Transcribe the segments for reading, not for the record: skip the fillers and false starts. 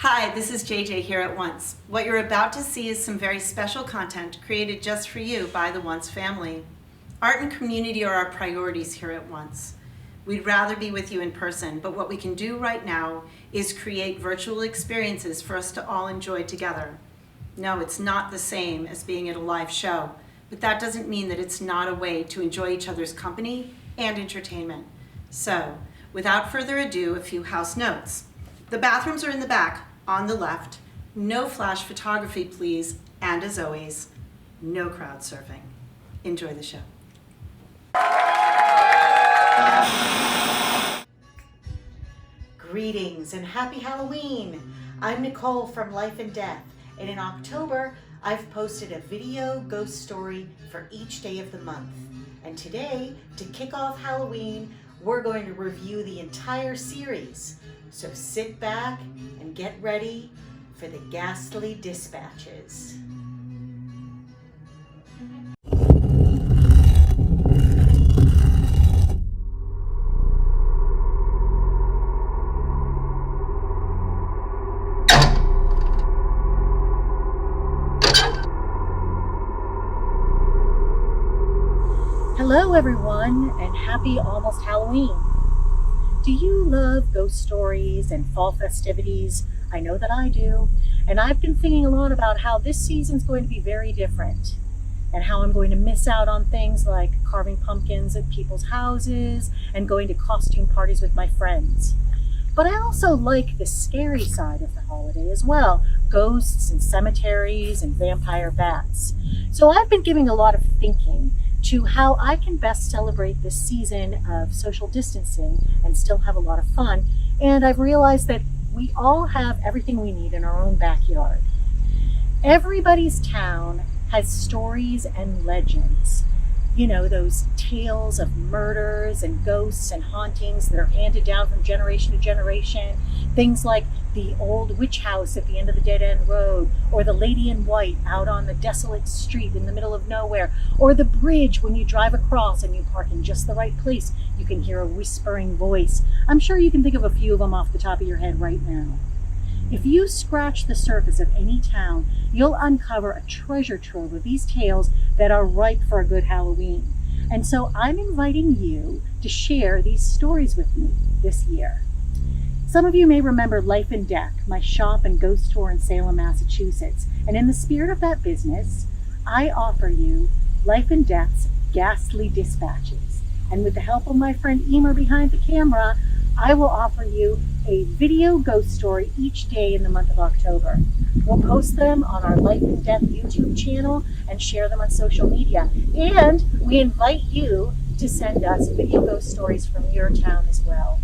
Hi, this is JJ here at Once. What you're about to see is some very special content created just for you by the Once family. Art and community are our priorities here at Once. We'd rather be with you in person, but what we can do right now is create virtual experiences for us to all enjoy together. No, it's not the same as being at a live show, but that doesn't mean that it's not a way to enjoy each other's company and entertainment. So, without further ado, a few house notes. The bathrooms are in the back, on the left. No flash photography, please. And as always, no crowd surfing. Enjoy the show. Greetings and happy Halloween. I'm Nicole from Life and Death, and in October, I've posted a video ghost story for each day of the month. And today, to kick off Halloween, we're going to review the entire series. So sit back and get ready for the Ghastly Dispatches. Hello everyone, and happy almost Halloween. Do you love ghost stories and fall festivities? I know that I do, and I've been thinking a lot about how this season's going to be very different and how I'm going to miss out on things like carving pumpkins at people's houses and going to costume parties with my friends. But I also like the scary side of the holiday as well, ghosts and cemeteries and vampire bats. So I've been giving a lot of thinking to how I can best celebrate this season of social distancing and still have a lot of fun. And I've realized that we all have everything we need in our own backyard. Everybody's town has stories and legends. You know, those tales of murders and ghosts and hauntings that are handed down from generation to generation. Things like the old witch house at the end of the dead-end road, or the lady in white out on the desolate street in the middle of nowhere, or the bridge when you drive across and you park in just the right place. You can hear a whispering voice. I'm sure you can think of a few of them off the top of your head right now. If you scratch the surface of any town, you'll uncover a treasure trove of these tales that are ripe for a good Halloween. And so I'm inviting you to share these stories with me this year. Some of you may remember Life and Death, my shop and ghost tour in Salem, Massachusetts. And in the spirit of that business, I offer you Life and Death's Ghastly Dispatches. And with the help of my friend Emer behind the camera, I will offer you a video ghost story each day in the month of October. We'll post them on our Life and Death YouTube channel and share them on social media. And we invite you to send us video ghost stories from your town as well.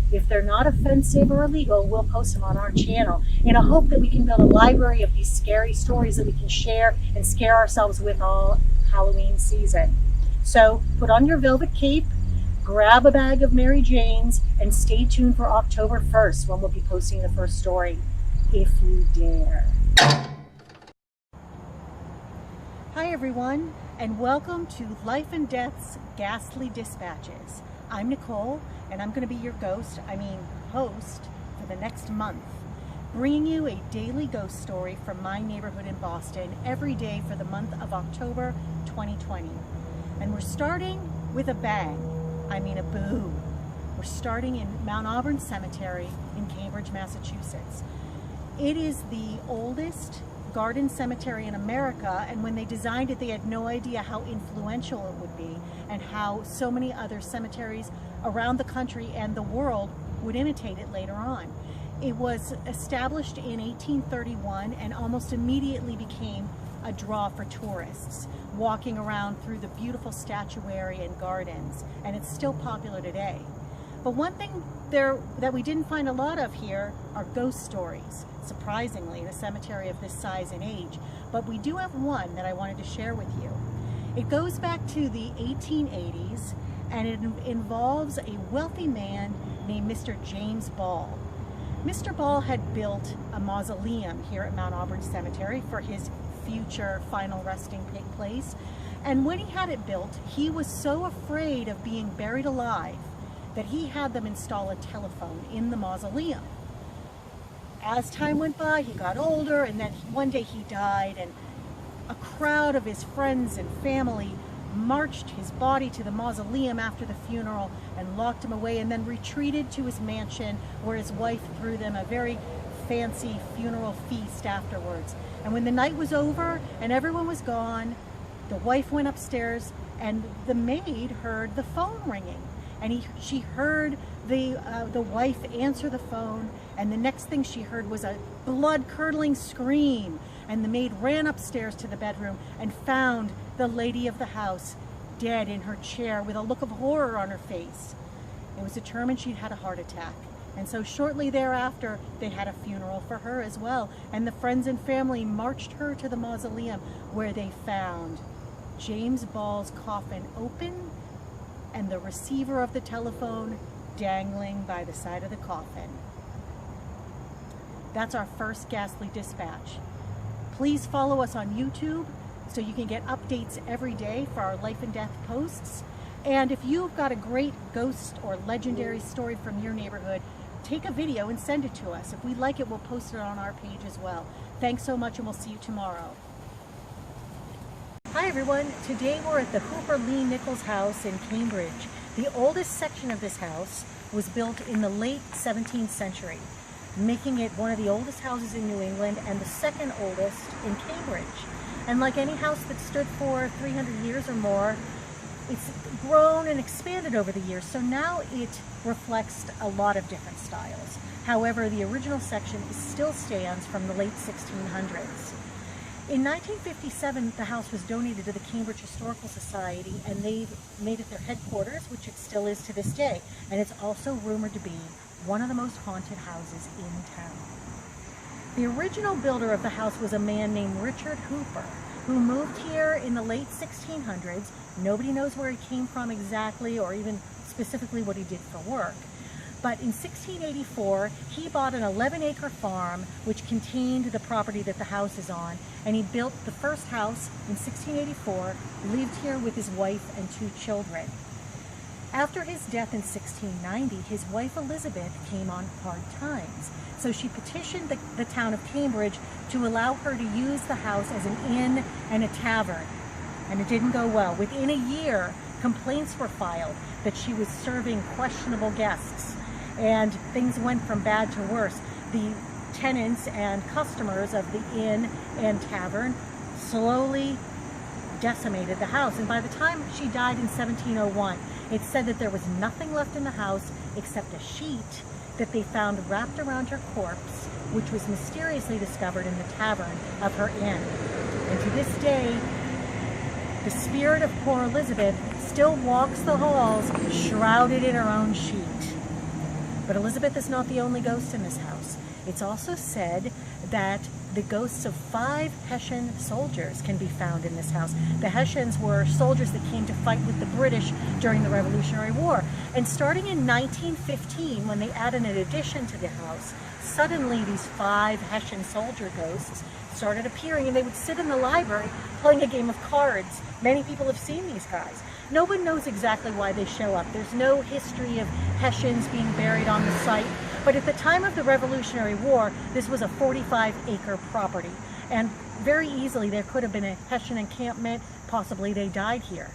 If they're not offensive or illegal, we'll post them on our channel in a hope that we can build a library of these scary stories that we can share and scare ourselves with all Halloween season. So put on your velvet cape, grab a bag of Mary Jane's, and stay tuned for October 1st when we'll be posting the first story, if you dare. Hi everyone, and welcome to Life and Death's Ghastly Dispatches. I'm Nicole, and I'm going to be your host for the next month, bringing you a daily ghost story from my neighborhood in Boston every day for the month of October 2020. And we're starting with a bang. I mean a boom. We're starting in Mount Auburn Cemetery in Cambridge, Massachusetts. It is the oldest garden cemetery in America, and when they designed it, they had no idea how influential it would be and how so many other cemeteries around the country and the world would imitate it later on. It was established in 1831 and almost immediately became a draw for tourists walking around through the beautiful statuary and gardens, and it's still popular today. But one thing that we didn't find a lot of here are ghost stories, surprisingly, in a cemetery of this size and age. But we do have one that I wanted to share with you. It goes back to the 1880s, and it involves a wealthy man named Mr. James Ball. Mr. Ball had built a mausoleum here at Mount Auburn Cemetery for his future final resting place. And when he had it built, he was so afraid of being buried alive that he had them install a telephone in the mausoleum. as time went by, he got older, and then one day he died, and a crowd of his friends and family marched his body to the mausoleum after the funeral and locked him away, and then retreated to his mansion where his wife threw them a very fancy funeral feast afterwards. And when the night was over and everyone was gone, the wife went upstairs and the maid heard the phone ringing, and she heard the wife answer the phone, and the next thing she heard was a blood-curdling scream, and the maid ran upstairs to the bedroom and found the lady of the house dead in her chair with a look of horror on her face. It was determined she'd had a heart attack. And so shortly thereafter, they had a funeral for her as well. And the friends and family marched her to the mausoleum, where they found James Ball's coffin open and the receiver of the telephone dangling by the side of the coffin. That's our first ghastly dispatch. Please follow us on YouTube so you can get updates every day for our life and death posts. And if you've got a great ghost or legendary story from your neighborhood, take a video and send it to us. If we like it, we'll post it on our page as well. Thanks so much, and we'll see you tomorrow. Hi everyone, today we're at the Hooper Lee Nichols house in Cambridge. The oldest section of this house was built in the late 17th century, making it one of the oldest houses in New England and the second oldest in Cambridge. And like any house that stood for 300 years or more, it's grown and expanded over the years, so now it reflects a lot of different styles. However, the original section still stands from the late 1600s. In 1957, the house was donated to the Cambridge Historical Society, and they've made it their headquarters, which it still is to this day. And it's also rumored to be one of the most haunted houses in town. The original builder of the house was a man named Richard Hooper, who moved here in the late 1600s. Nobody knows where he came from exactly, or even specifically what he did for work. But in 1684, he bought an 11-acre farm which contained the property that the house is on, and he built the first house in 1684, lived here with his wife and 2 children. After his death in 1690, his wife Elizabeth came on hard times, so she petitioned the town of Cambridge to allow her to use the house as an inn and a tavern, and it didn't go well. Within a year, complaints were filed that she was serving questionable guests, and things went from bad to worse. The tenants and customers of the inn and tavern slowly decimated the house, and by the time she died in 1701, it said that there was nothing left in the house except a sheet that they found wrapped around her corpse, which was mysteriously discovered in the tavern of her inn. And to this day, the spirit of poor Elizabeth still walks the halls shrouded in her own sheet. But Elizabeth is not the only ghost in this house. It's also said that the ghosts of 5 Hessian soldiers can be found in this house. The Hessians were soldiers that came to fight with the British during the Revolutionary War. And starting in 1915, when they added an addition to the house, suddenly these 5 Hessian soldier ghosts started appearing, and they would sit in the library playing a game of cards. Many people have seen these guys. No one knows exactly why they show up. There's no history of Hessians being buried on the site. But at the time of the Revolutionary War, this was a 45-acre property. And very easily there could have been a Hessian encampment. Possibly they died here.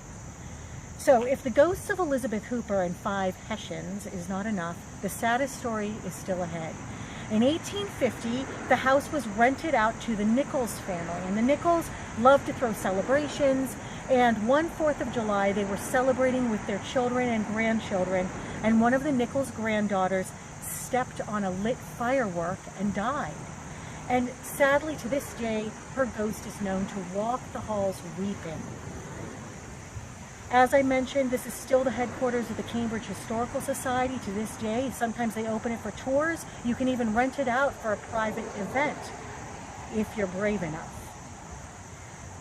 So if the ghosts of Elizabeth Hooper and 5 Hessians is not enough, the saddest story is still ahead. In 1850, the house was rented out to the Nichols family, and the Nichols loved to throw celebrations, and one 4th of July they were celebrating with their children and grandchildren, and one of the Nichols granddaughters stepped on a lit firework and died. And sadly, to this day, her ghost is known to walk the halls weeping. As I mentioned, this is still the headquarters of the Cambridge Historical Society to this day. Sometimes they open it for tours. You can even rent it out for a private event if you're brave enough.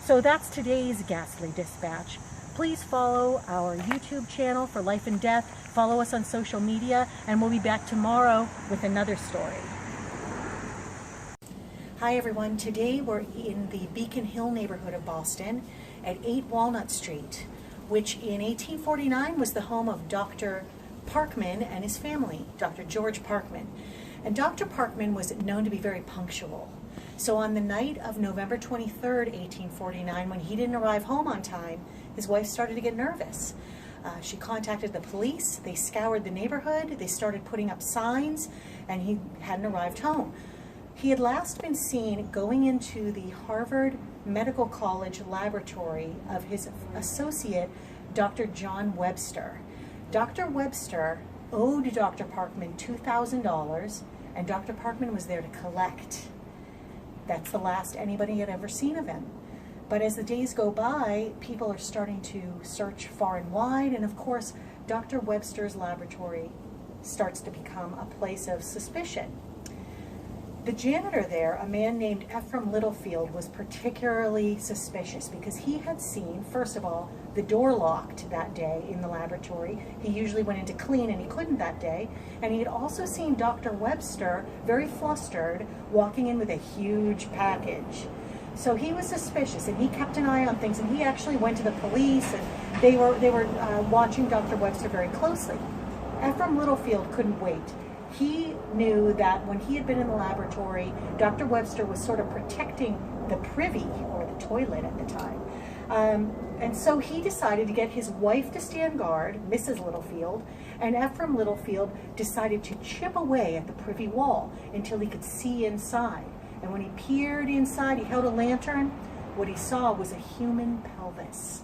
So that's today's Ghastly Dispatch. Please follow our YouTube channel for Life and Death. Follow us on social media, and we'll be back tomorrow with another story. Hi everyone. Today we're in the Beacon Hill neighborhood of Boston at 8 Walnut Street, which in 1849 was the home of Dr. Parkman and his family, Dr. George Parkman. And Dr. Parkman was known to be very punctual. So on the night of November 23rd, 1849, when he didn't arrive home on time, his wife started to get nervous. She contacted the police, they scoured the neighborhood, they started putting up signs, and he hadn't arrived home. He had last been seen going into the Harvard Medical College laboratory of his associate, Dr. John Webster. Dr. Webster owed Dr. Parkman $2,000, and Dr. Parkman was there to collect. That's the last anybody had ever seen of him. But as the days go by, people are starting to search far and wide, and of course, Dr. Webster's laboratory starts to become a place of suspicion. The janitor there, a man named Ephraim Littlefield, was particularly suspicious because he had seen, first of all, the door locked that day in the laboratory. He usually went in to clean and he couldn't that day. And he had also seen Dr. Webster, very flustered, walking in with a huge package. So he was suspicious and he kept an eye on things, and he actually went to the police, and they were watching Dr. Webster very closely. Ephraim Littlefield couldn't wait. He knew that when he had been in the laboratory, Dr. Webster was sort of protecting the privy, or the toilet at the time. And so he decided to get his wife to stand guard, Mrs. Littlefield, and Ephraim Littlefield decided to chip away at the privy wall until he could see inside. And when he peered inside, he held a lantern. What he saw was a human pelvis.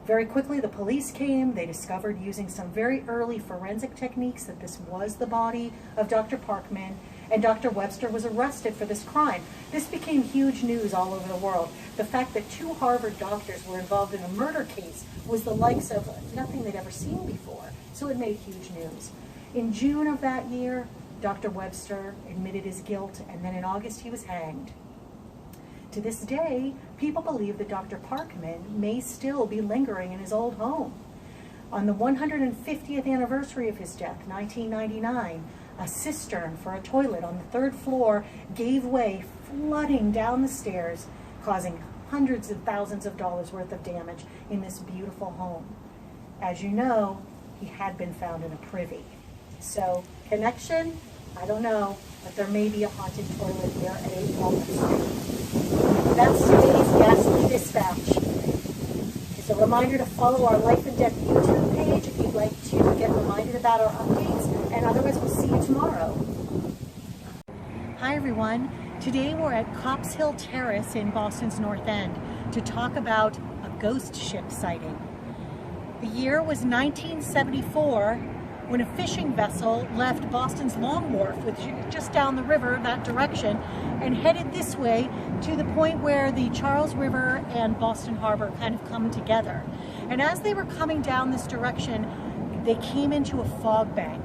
Very quickly, the police came. They discovered, using some very early forensic techniques, that this was the body of Dr. Parkman, and Dr. Webster was arrested for this crime. This became huge news all over the world. The fact that 2 Harvard doctors were involved in a murder case was the likes of nothing they'd ever seen before. So it made huge news. In June of that year, Dr. Webster admitted his guilt, and then in August he was hanged. To this day, people believe that Dr. Parkman may still be lingering in his old home. On the 150th anniversary of his death, 1999, a cistern for a toilet on the 3rd floor gave way, flooding down the stairs, causing hundreds of thousands of dollars worth of damage in this beautiful home. As you know, he had been found in a privy. So, connection? I don't know, but there may be a haunted toilet here at 8 Walnut. That's today's Ghastly Dispatch. It's a reminder to follow our Life and Death YouTube page if you'd like to get reminded about our updates, and otherwise we'll see you tomorrow. Hi everyone. Today we're at Copp's Hill Terrace in Boston's North End to talk about a ghost ship sighting. The year was 1974, when a fishing vessel left Boston's Long Wharf, which is just down the river that direction, and headed this way to the point where the Charles River and Boston Harbor kind of come together. And as they were coming down this direction, they came into a fog bank.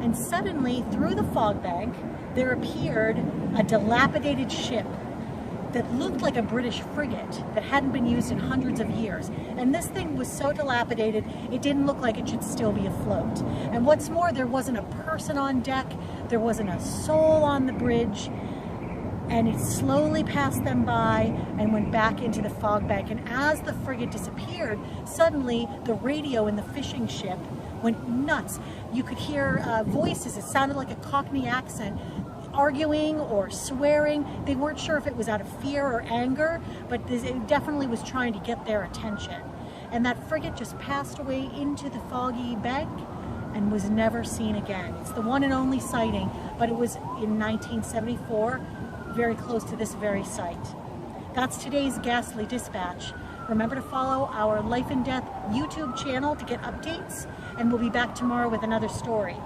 And suddenly, through the fog bank, there appeared a dilapidated ship that looked like a British frigate that hadn't been used in hundreds of years. And this thing was so dilapidated, it didn't look like it should still be afloat. And what's more, there wasn't a person on deck, there wasn't a soul on the bridge, and it slowly passed them by and went back into the fog bank. And as the frigate disappeared, suddenly the radio in the fishing ship went nuts. You could hear voices, it sounded like a Cockney accent, arguing or swearing. They weren't sure if it was out of fear or anger, but it definitely was trying to get their attention. And that frigate just passed away into the foggy bank and was never seen again. It's the one and only sighting, but it was in 1974, very close to this very site. That's today's Ghastly Dispatch. Remember to follow our Life and Death YouTube channel to get updates, and we'll be back tomorrow with another story.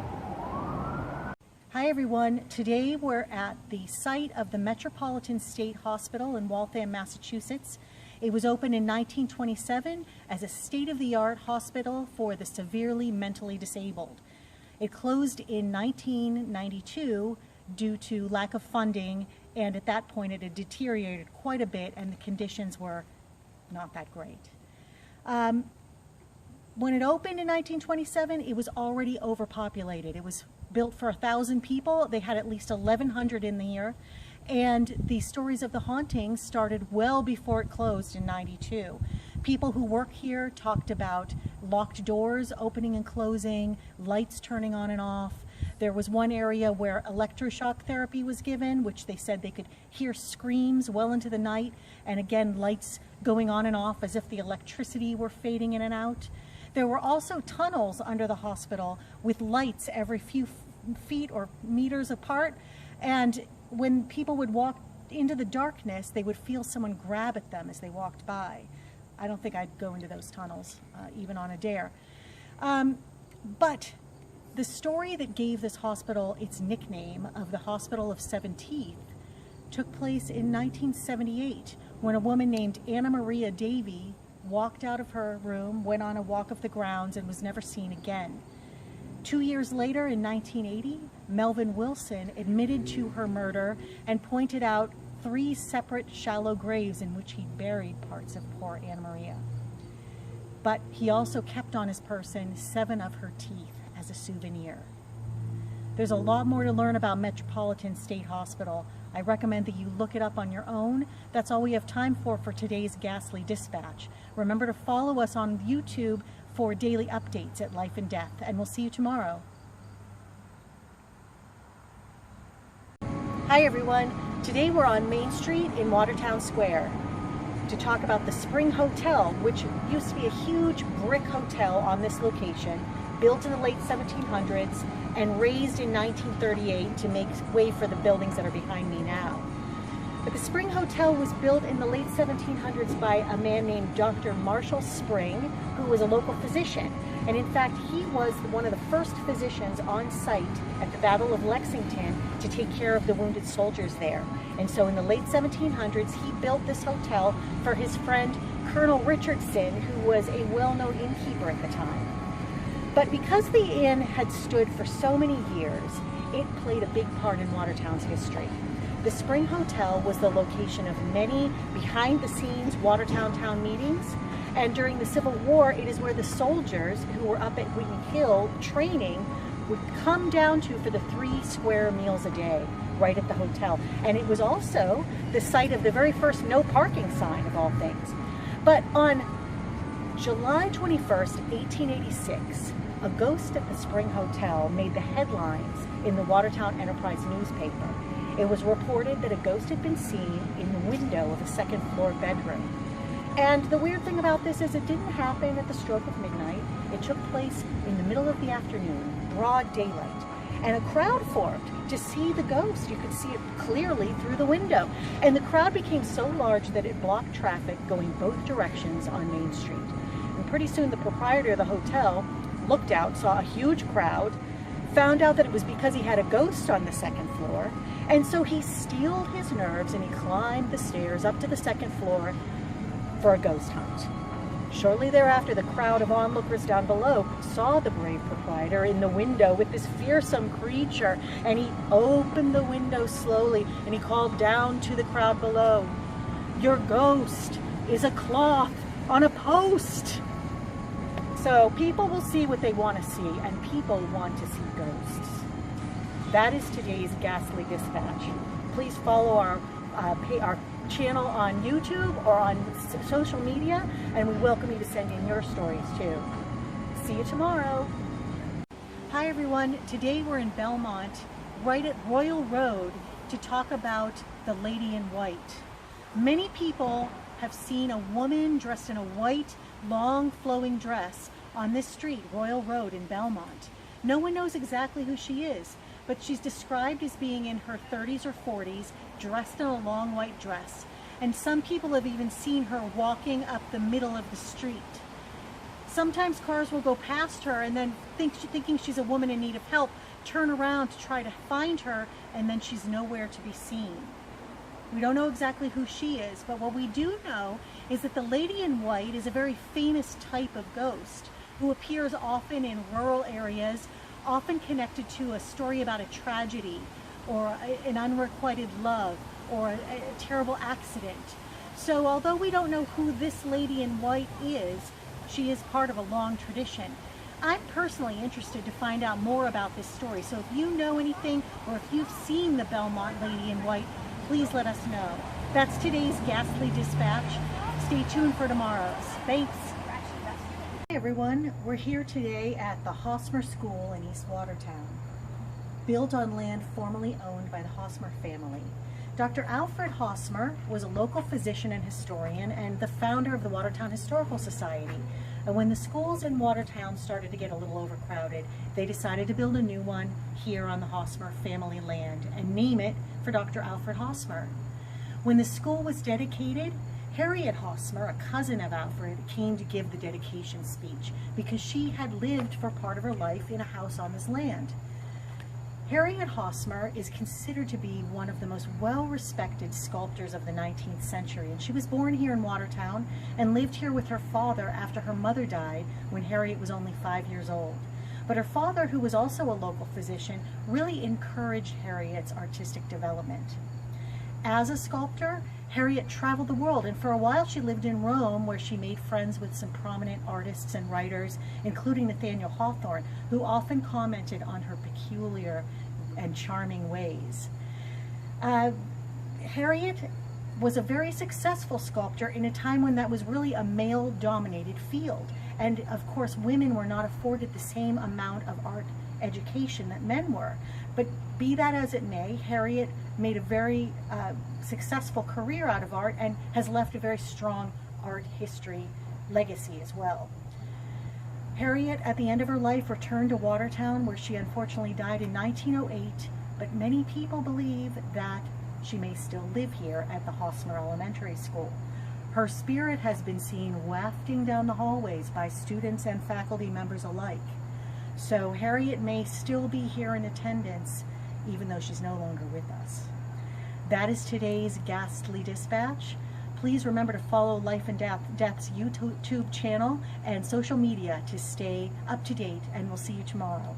Hi everyone, today we're at the site of the Metropolitan State Hospital in Waltham, Massachusetts. It was opened in 1927 as a state-of-the-art hospital for the severely mentally disabled. It closed in 1992 due to lack of funding, and at that point it had deteriorated quite a bit and the conditions were not that great. When it opened in 1927, it was already overpopulated. It was built for 1,000 people. They had at least 1,100 in the year. And the stories of the hauntings started well before it closed in 92. People who work here talked about locked doors opening and closing, lights turning on and off. There was one area where electroshock therapy was given, which they said they could hear screams well into the night, and again, lights going on and off as if the electricity were fading in and out. There were also tunnels under the hospital with lights every few feet or meters apart, and when people would walk into the darkness, they would feel someone grab at them as they walked by. I don't think I'd go into those tunnels, even on a dare. But the story that gave this hospital its nickname of the Hospital of Seven Teeth took place in 1978 when a woman named Anna Maria Davy walked out of her room, went on a walk of the grounds, and was never seen again. 2 years later, in 1980, Melvin Wilson admitted to her murder and pointed out 3 separate shallow graves in which he buried parts of poor Anna Maria. But he also kept on his person 7 of her teeth as a souvenir. There's a lot more to learn about Metropolitan State Hospital. I recommend that you look it up on your own. That's all we have time for today's Ghastly Dispatch. Remember to follow us on YouTube for daily updates at Life and Death, and we'll see you tomorrow. Hi everyone. Today we're on Main Street in Watertown Square to talk about the Spring Hotel, which used to be a huge brick hotel on this location, built in the late 1700s and raised in 1938 to make way for the buildings that are behind me now. But the Spring Hotel was built in the late 1700s by a man named Dr. Marshall Spring, who was a local physician. And in fact, he was one of the first physicians on site at the Battle of Lexington to take care of the wounded soldiers there. And so in the late 1700s, he built this hotel for his friend Colonel Richardson, who was a well-known innkeeper at the time. But because the inn had stood for so many years, it played a big part in Watertown's history. The Spring Hotel was the location of many behind-the-scenes Watertown town meetings, and during the Civil War, it is where the soldiers who were up at Wheaton Hill training would come down to for the 3 square meals a day right at the hotel. And it was also the site of the very first no parking sign of all things. But on July 21st, 1886, a ghost at the Spring Hotel made the headlines in the Watertown Enterprise newspaper. It was reported that a ghost had been seen in the window of a second-floor bedroom. And the weird thing about this is it didn't happen at the stroke of midnight. It took place in the middle of the afternoon, broad daylight. And a crowd formed to see the ghost. You could see it clearly through the window. And the crowd became so large that it blocked traffic going both directions on Main Street. And pretty soon the proprietor of the hotel looked out, saw a huge crowd, found out that it was because he had a ghost on the second floor, and so he steeled his nerves and he climbed the stairs up to the second floor for a ghost hunt. Shortly thereafter, the crowd of onlookers down below saw the brave proprietor in the window with this fearsome creature, and he opened the window slowly and he called down to the crowd below, "Your ghost is a cloth on a post." So people will see what they want to see, and people want to see ghosts. That is today's Ghastly Dispatch. Please follow our channel on YouTube or on social media, and we welcome you to send in your stories too. See you tomorrow. Hi everyone. Today we're in Belmont, right at Royal Road, to talk about the Lady in White. Many people have seen a woman dressed in a white, long flowing dress on this street, Royal Road in Belmont. No one knows exactly who she is, but she's described as being in her 30s or 40s, dressed in a long white dress. And some people have even seen her walking up the middle of the street. Sometimes cars will go past her and then thinking she's a woman in need of help, turn around to try to find her, and then she's nowhere to be seen. We don't know exactly who she is, but what we do know is that the Lady in White is a very famous type of ghost who appears often in rural areas, often connected to a story about a tragedy or an unrequited love or a terrible accident. So although we don't know who this Lady in White is, she is part of a long tradition. I'm personally interested to find out more about this story. So if you know anything, or if you've seen the Belmont Lady in White, please let us know. That's today's Ghastly Dispatch. Stay tuned for tomorrow's. Thanks. Hey everyone, we're here today at the Hosmer School in East Watertown. built on land formerly owned by the Hosmer family. Dr. Alfred Hosmer was a local physician and historian and the founder of the Watertown Historical Society. And when the schools in Watertown started to get a little overcrowded, they decided to build a new one here on the Hosmer family land and name it for Dr. Alfred Hosmer. When the school was dedicated, Harriet Hosmer, a cousin of Alfred, came to give the dedication speech because she had lived for part of her life in a house on this land. Harriet Hosmer is considered to be one of the most well-respected sculptors of the 19th century, and she was born here in Watertown and lived here with her father after her mother died when Harriet was only 5 years old. But her father, who was also a local physician, really encouraged Harriet's artistic development. As a sculptor, Harriet traveled the world, and for a while she lived in Rome, where she made friends with some prominent artists and writers, including Nathaniel Hawthorne, who often commented on her peculiar and charming ways. Harriet was a very successful sculptor in a time when that was really a male-dominated field. And of course, women were not afforded the same amount of art education that men were. But be that as it may, Harriet made a very successful career out of art and has left a very strong art history legacy as well. Harriet, at the end of her life, returned to Watertown, where she unfortunately died in 1908, but many people believe that she may still live here at the Hosmer Elementary School. Her spirit has been seen wafting down the hallways by students and faculty members alike. So Harriet may still be here in attendance, even though she's no longer with us. That is today's Ghastly Dispatch. Please remember to follow Life and Death's YouTube channel and social media to stay up to date, and we'll see you tomorrow.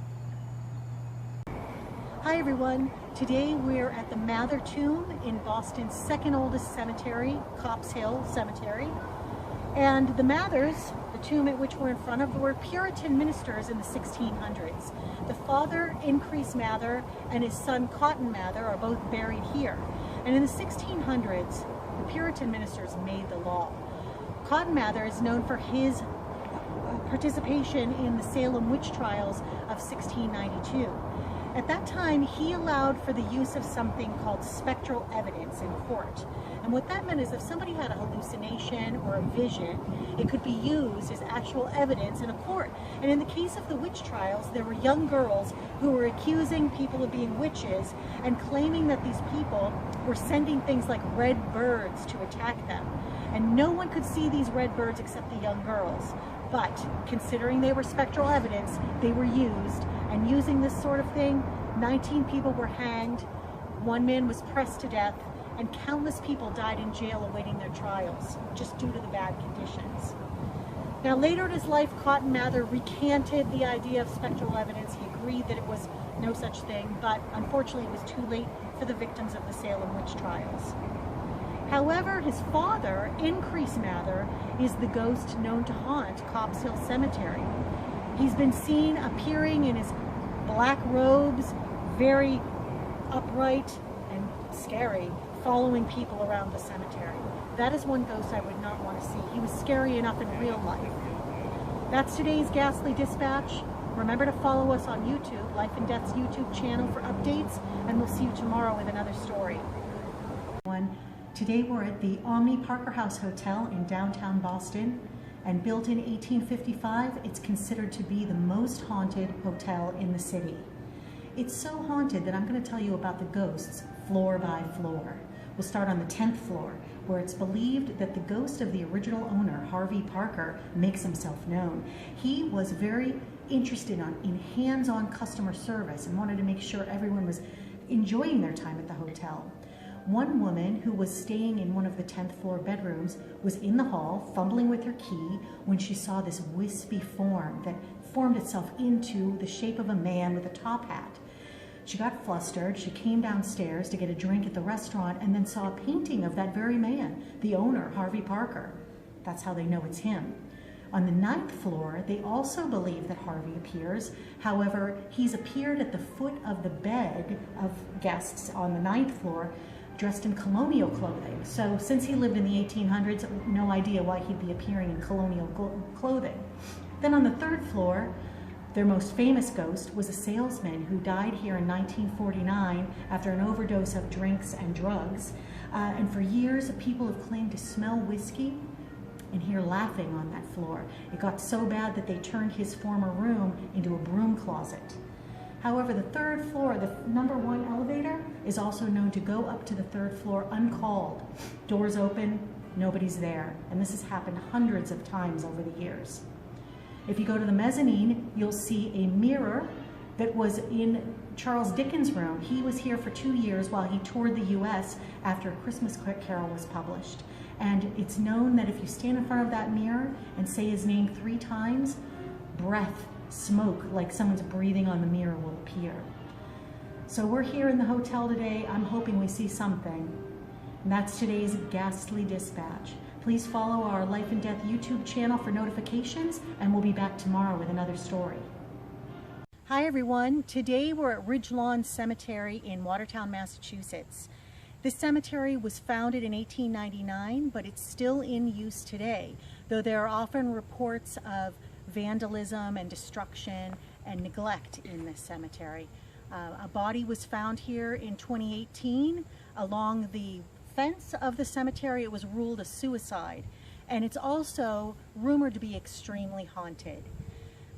Hi everyone. Today we're at the Mather Tomb in Boston's second oldest cemetery, Copp's Hill Cemetery. And the Mathers, the tomb at which we're in front of, were Puritan ministers in the 1600s. The father, Increase Mather, and his son, Cotton Mather, are both buried here. And in the 1600s, the Puritan ministers made the law. Cotton Mather is known for his participation in the Salem witch trials of 1692. At that time, he allowed for the use of something called spectral evidence in court. And what that meant is if somebody had a hallucination or a vision, it could be used as actual evidence in a court. And in the case of the witch trials, there were young girls who were accusing people of being witches and claiming that these people were sending things like red birds to attack them. And no one could see these red birds except the young girls. But considering they were spectral evidence, they were used. And using this sort of thing, 19 people were hanged, 1 man was pressed to death, and countless people died in jail awaiting their trials, just due to the bad conditions. Now later in his life, Cotton Mather recanted the idea of spectral evidence. He agreed that it was no such thing, but unfortunately it was too late for the victims of the Salem witch trials. However, his father, Increase Mather, is the ghost known to haunt Copp's Hill Cemetery. He's been seen appearing in his black robes, very upright and scary, following people around the cemetery. That is one ghost I would not want to see. He was scary enough in real life. That's today's Ghastly Dispatch. Remember to follow us on YouTube, Life and Death's YouTube channel, for updates, and we'll see you tomorrow with another story. Today we're at the Omni Parker House Hotel in downtown Boston, and built in 1855, it's considered to be the most haunted hotel in the city. It's so haunted that I'm going to tell you about the ghosts floor by floor. We'll start on the 10th floor, where it's believed that the ghost of the original owner, Harvey Parker, makes himself known. He was very interested in hands-on customer service and wanted to make sure everyone was enjoying their time at the hotel. One woman who was staying in one of the 10th floor bedrooms was in the hall fumbling with her key when she saw this wispy form that formed itself into the shape of a man with a top hat. She got flustered. She came downstairs to get a drink at the restaurant and then saw a painting of that very man, the owner, Harvey Parker. That's how they know it's him. On the 9th floor, they also believe that Harvey appears. However, he's appeared at the foot of the bed of guests on the 9th floor, dressed in colonial clothing. So since he lived in the 1800s, no idea why he'd be appearing in colonial clothing. Then on the 3rd floor, Their most famous ghost was a salesman who died here in 1949 after an overdose of drinks and drugs. And for years, people have claimed to smell whiskey and hear laughing on that floor. It got so bad that they turned his former room into a broom closet. However, the third floor, the #1 elevator, is also known to go up to the third floor uncalled. Doors open, nobody's there. And this has happened hundreds of times over the years. If you go to the mezzanine, you'll see a mirror that was in Charles Dickens' room. He was here for 2 years while he toured the US after A Christmas Carol was published. And it's known that if you stand in front of that mirror and say his name 3 times, breath, smoke, like someone's breathing on the mirror will appear. So we're here in the hotel today. I'm hoping we see something. And that's today's Ghastly Dispatch. Please follow our Life and Death YouTube channel for notifications, and we'll be back tomorrow with another story. Hi everyone. Today we're at Ridge Lawn Cemetery in Watertown, Massachusetts. This cemetery was founded in 1899, but it's still in use today, though there are often reports of vandalism and destruction and neglect in this cemetery. A body was found here in 2018 along the fence of the cemetery. It was ruled a suicide, and it's also rumored to be extremely haunted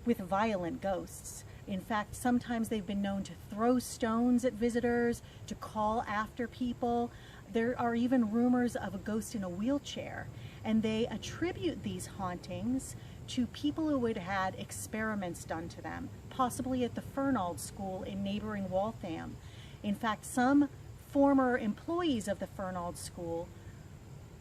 with violent ghosts. In fact, sometimes they've been known to throw stones at visitors, to call after people. There are even rumors of a ghost in a wheelchair, and they attribute these hauntings to people who had had experiments done to them, possibly at the Fernald School in neighboring Waltham. In fact, some former employees of the Fernald School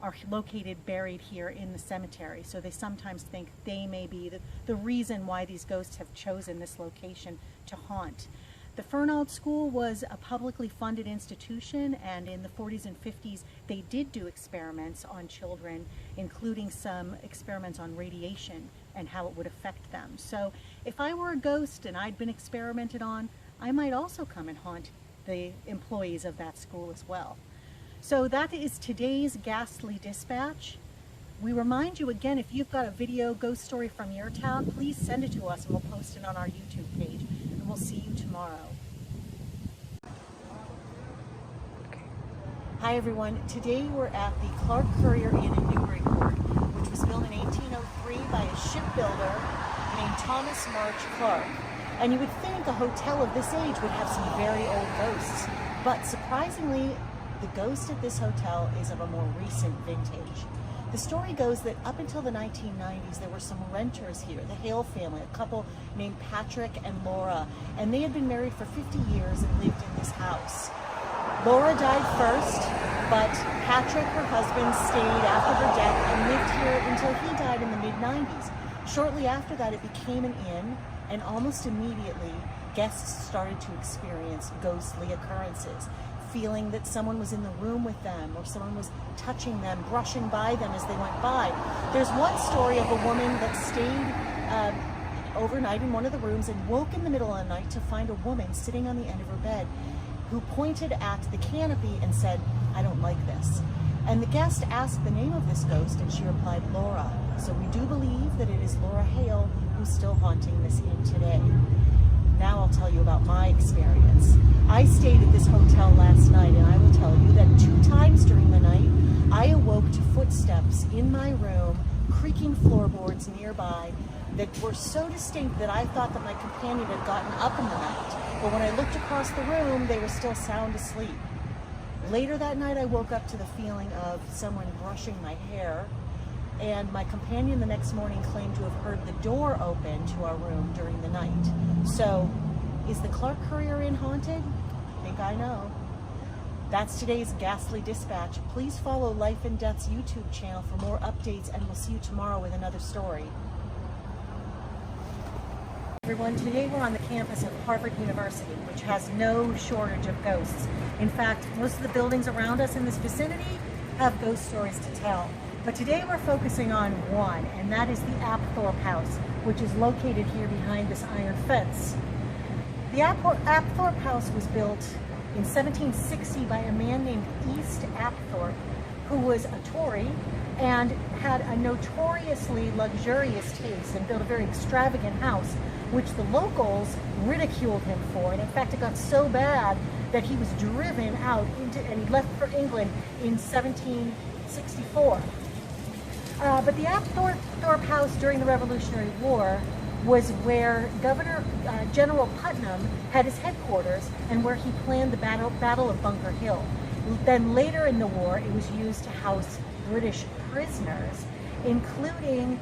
are located buried here in the cemetery, so they sometimes think they may be the reason why these ghosts have chosen this location to haunt. The Fernald School was a publicly funded institution, and in the 40s and 50s they did do experiments on children, including some experiments on radiation and how it would affect them. So if I were a ghost and I'd been experimented on, I might also come and haunt the employees of that school as well. So that is today's Ghastly Dispatch. We remind you again, if you've got a video ghost story from your town, please send it to us and we'll post it on our YouTube page. And we'll see you tomorrow. Hi everyone, today we're at the Clark Courier Inn in Newburyport, which was built in 1803 by a shipbuilder named Thomas March Clark. And you would think a hotel of this age would have some very old ghosts, but surprisingly, the ghost at this hotel is of a more recent vintage. The story goes that up until the 1990s, there were some renters here, the Hale family, a couple named Patrick and Laura, and they had been married for 50 years and lived in this house. Laura died first, but Patrick, her husband, stayed after her death and lived here until he died in the mid-90s. Shortly after that, it became an inn, and almost immediately, guests started to experience ghostly occurrences, feeling that someone was in the room with them or someone was touching them, brushing by them as they went by. There's one story of a woman that stayed overnight in one of the rooms and woke in the middle of the night to find a woman sitting on the end of her bed who pointed at the canopy and said, "I don't like this." And the guest asked the name of this ghost and she replied, "Laura." So we do believe that it is Laura Hale who's still haunting this inn today. Now I'll tell you about my experience. I stayed at this hotel last night, and I will tell you that 2 times during the night, I awoke to footsteps in my room, creaking floorboards nearby that were so distinct that I thought that my companion had gotten up in the night. But when I looked across the room, they were still sound asleep. Later that night, I woke up to the feeling of someone brushing my hair, and my companion the next morning claimed to have heard the door open to our room during the night. So, is the Clark Courier Inn haunted? I think I know. That's today's Ghastly Dispatch. Please follow Life and Death's YouTube channel for more updates, and we'll see you tomorrow with another story. Everyone, today we're on the campus of Harvard University, which has no shortage of ghosts. In fact, most of the buildings around us in this vicinity have ghost stories to tell. But today we're focusing on one, and that is the Apthorpe House, which is located here behind this iron fence. The Apthorpe House was built in 1760 by a man named East Apthorpe, who was a Tory and had a notoriously luxurious taste and built a very extravagant house. which the locals ridiculed him for. And in fact, it got so bad that he was driven out and he left for England in 1764. But the Apthorpe House during the Revolutionary War was where General Putnam had his headquarters and where he planned the Battle of Bunker Hill. Then later in the war, it was used to house British prisoners, including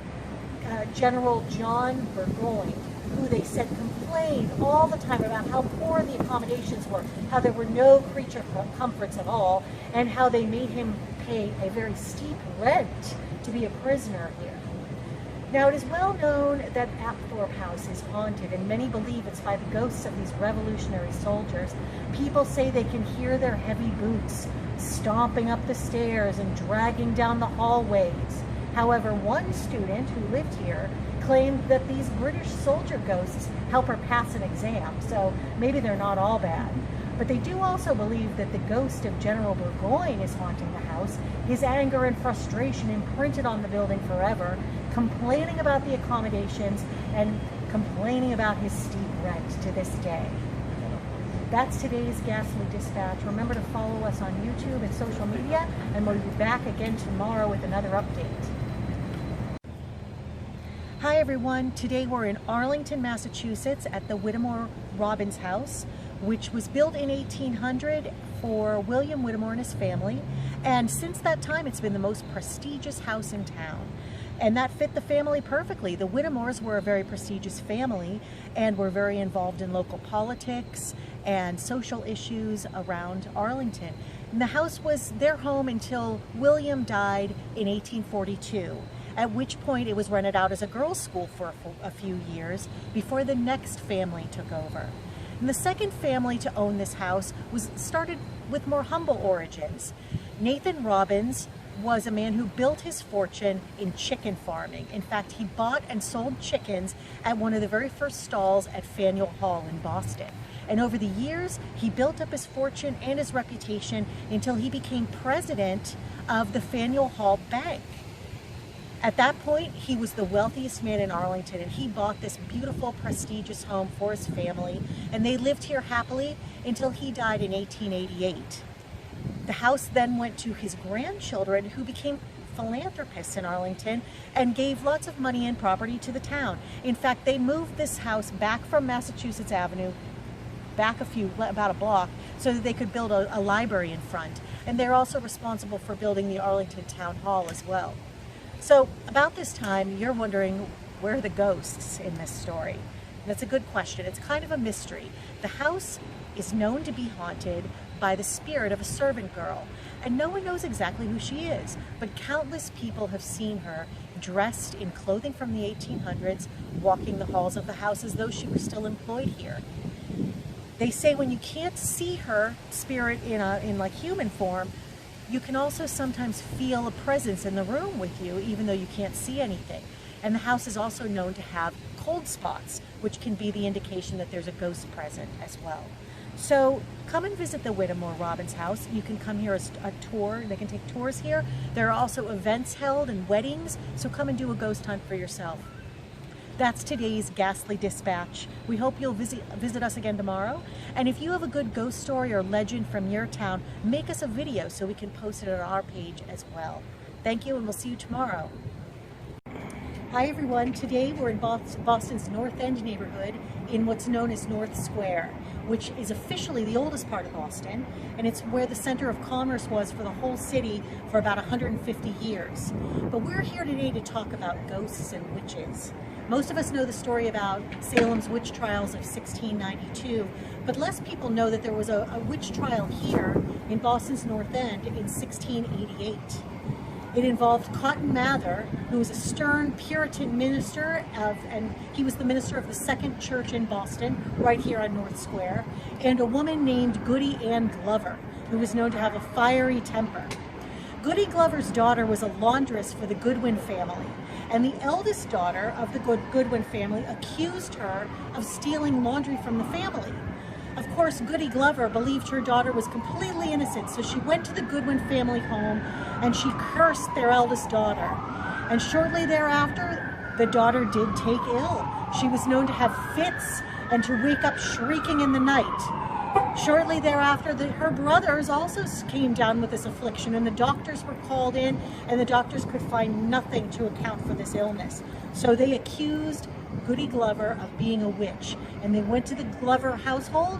General John Burgoyne, who they said complained all the time about how poor the accommodations were, how there were no creature comforts at all, and how they made him pay a very steep rent to be a prisoner here. Now, it is well known that Apthorpe House is haunted, and many believe it's by the ghosts of these revolutionary soldiers. People say they can hear their heavy boots stomping up the stairs and dragging down the hallways. However, one student who lived here claimed that these British soldier ghosts help her pass an exam, so maybe they're not all bad. But they do also believe that the ghost of General Burgoyne is haunting the house, his anger and frustration imprinted on the building forever, complaining about the accommodations and complaining about his steep rent to this day. That's today's Ghastly Dispatch. Remember to follow us on YouTube and social media, and we'll be back again tomorrow with another update. Hi everyone, today we're in Arlington, Massachusetts at the Whittemore Robbins House, which was built in 1800 for William Whittemore and his family, and since that time it's been the most prestigious house in town. And that fit the family perfectly. The Whittemores were a very prestigious family and were very involved in local politics and social issues around Arlington. And the house was their home until William died in 1842, at which point it was rented out as a girls' school for a few years before the next family took over. And the second family to own this house was started with more humble origins. Nathan Robbins was a man who built his fortune in chicken farming. In fact, he bought and sold chickens at one of the very first stalls at Faneuil Hall in Boston. And over the years, he built up his fortune and his reputation until he became president of the Faneuil Hall Bank. At that point, he was the wealthiest man in Arlington, and he bought this beautiful, prestigious home for his family, and they lived here happily until he died in 1888. The house then went to his grandchildren, who became philanthropists in Arlington and gave lots of money and property to the town. In fact, they moved this house back from Massachusetts Avenue, back about a block, so that they could build a library in front. And they're also responsible for building the Arlington Town Hall as well. So about this time, you're wondering, where are the ghosts in this story? And that's a good question. It's kind of a mystery. The house is known to be haunted by the spirit of a servant girl, and no one knows exactly who she is, but countless people have seen her dressed in clothing from the 1800s, walking the halls of the house as though she were still employed here. They say when you can't see her spirit in like human form, you can also sometimes feel a presence in the room with you, even though you can't see anything. And the house is also known to have cold spots, which can be the indication that there's a ghost present as well. So come and visit the Whittemore Robbins house. You can come here as a tour. They can take tours here. There are also events held and weddings, so come and do a ghost hunt for yourself. That's today's Ghastly Dispatch. We hope you'll visit us again tomorrow. And if you have a good ghost story or legend from your town, make us a video so we can post it on our page as well. Thank you, and we'll see you tomorrow. Hi everyone, today we're in Boston's North End neighborhood in what's known as North Square, which is officially the oldest part of Boston, and it's where the center of commerce was for the whole city for about 150 years. But we're here today to talk about ghosts and witches. Most of us know the story about Salem's witch trials of 1692, but less people know that there was a witch trial here in Boston's North End in 1688. It involved Cotton Mather, who was a stern Puritan minister and he was the minister of the Second Church in Boston, right here on North Square, and a woman named Goody Ann Glover, who was known to have a fiery temper. Goody Glover's daughter was a laundress for the Goodwin family, and the eldest daughter of the Goodwin family accused her of stealing laundry from the family. Of course, Goody Glover believed her daughter was completely innocent, so she went to the Goodwin family home and she cursed their eldest daughter. And shortly thereafter, the daughter did take ill. She was known to have fits and to wake up shrieking in the night. Shortly thereafter, her brothers also came down with this affliction, and the doctors were called in, and the doctors could find nothing to account for this illness. So they accused Goody Glover of being a witch, and they went to the Glover household,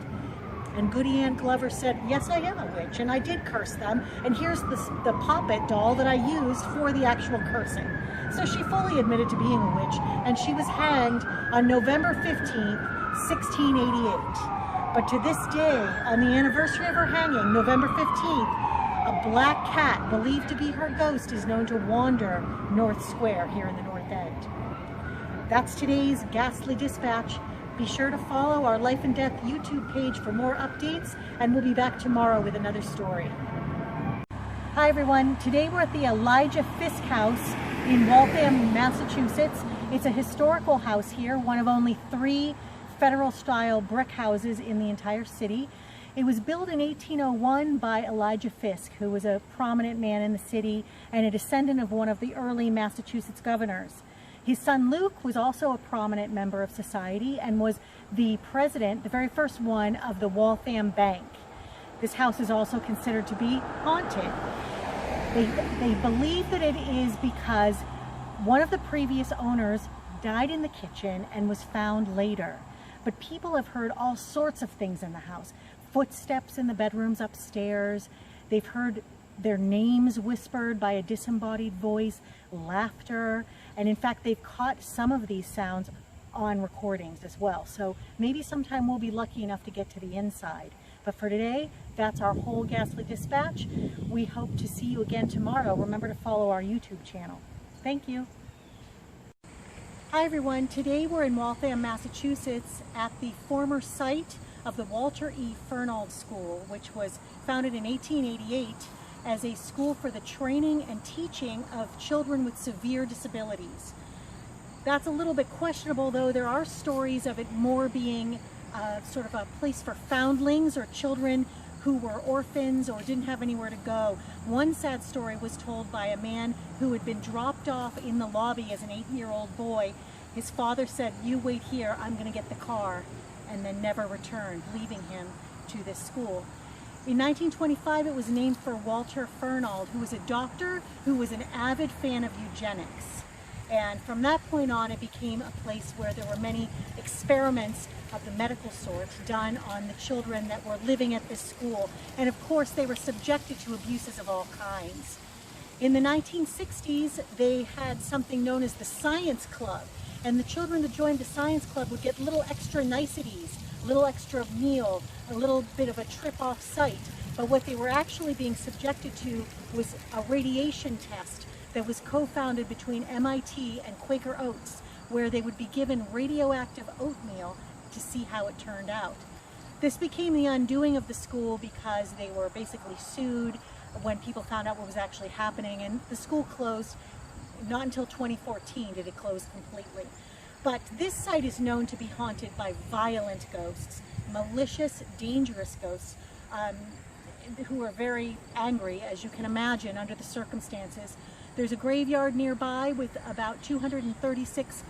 and Goody Ann Glover said, yes, I am a witch, and I did curse them, and here's the puppet doll that I used for the actual cursing. So she fully admitted to being a witch, and she was hanged on November 15th, 1688. But to this day, on the anniversary of her hanging, November 15th, a black cat believed to be her ghost is known to wander North Square here in the North End. That's today's Ghastly Dispatch. Be sure to follow our Life and Death YouTube page for more updates, and we'll be back tomorrow with another story. Hi everyone, today we're at the Elijah Fisk House in Waltham, Massachusetts. It's a historical house here, one of only 3 federal-style brick houses in the entire city. It was built in 1801 by Elijah Fisk, who was a prominent man in the city and a descendant of one of the early Massachusetts governors. His son Luke was also a prominent member of society and was the president, the very first one, of the Waltham Bank. This house is also considered to be haunted. They believe that it is because one of the previous owners died in the kitchen and was found later. But people have heard all sorts of things in the house. Footsteps in the bedrooms upstairs. They've heard their names whispered by a disembodied voice, laughter, and in fact they've caught some of these sounds on recordings as well. So maybe sometime we'll be lucky enough to get to the inside. But for today, that's our whole Ghastly Dispatch. We hope to see you again tomorrow. Remember to follow our YouTube channel. Thank you. Hi everyone, today we're in Waltham, Massachusetts at the former site of the Walter E. Fernald School, which was founded in 1888 as a school for the training and teaching of children with severe disabilities. That's a little bit questionable, though. There are stories of it more being sort of a place for foundlings or children who were orphans or didn't have anywhere to go. One sad story was told by a man who had been dropped off in the lobby as an 8-year-old boy. His father said, "You wait here, I'm going to get the car," and then never returned, leaving him to this school. In 1925, it was named for Walter Fernald, who was a doctor who was an avid fan of eugenics. And from that point on, it became a place where there were many experiments of the medical sort done on the children that were living at this school. And of course, they were subjected to abuses of all kinds. In the 1960s, they had something known as the Science Club. And the children that joined the Science Club would get little extra niceties, a little extra meal, a little bit of a trip off site. But what they were actually being subjected to was a radiation test that was co-founded between MIT and Quaker Oats, where they would be given radioactive oatmeal to see how it turned out. This became the undoing of the school because they were basically sued when people found out what was actually happening, and the school closed. Not until 2014 did it close completely. But this site is known to be haunted by violent ghosts, malicious, dangerous ghosts, who are very angry, as you can imagine, under the circumstances. There's a graveyard nearby with about 236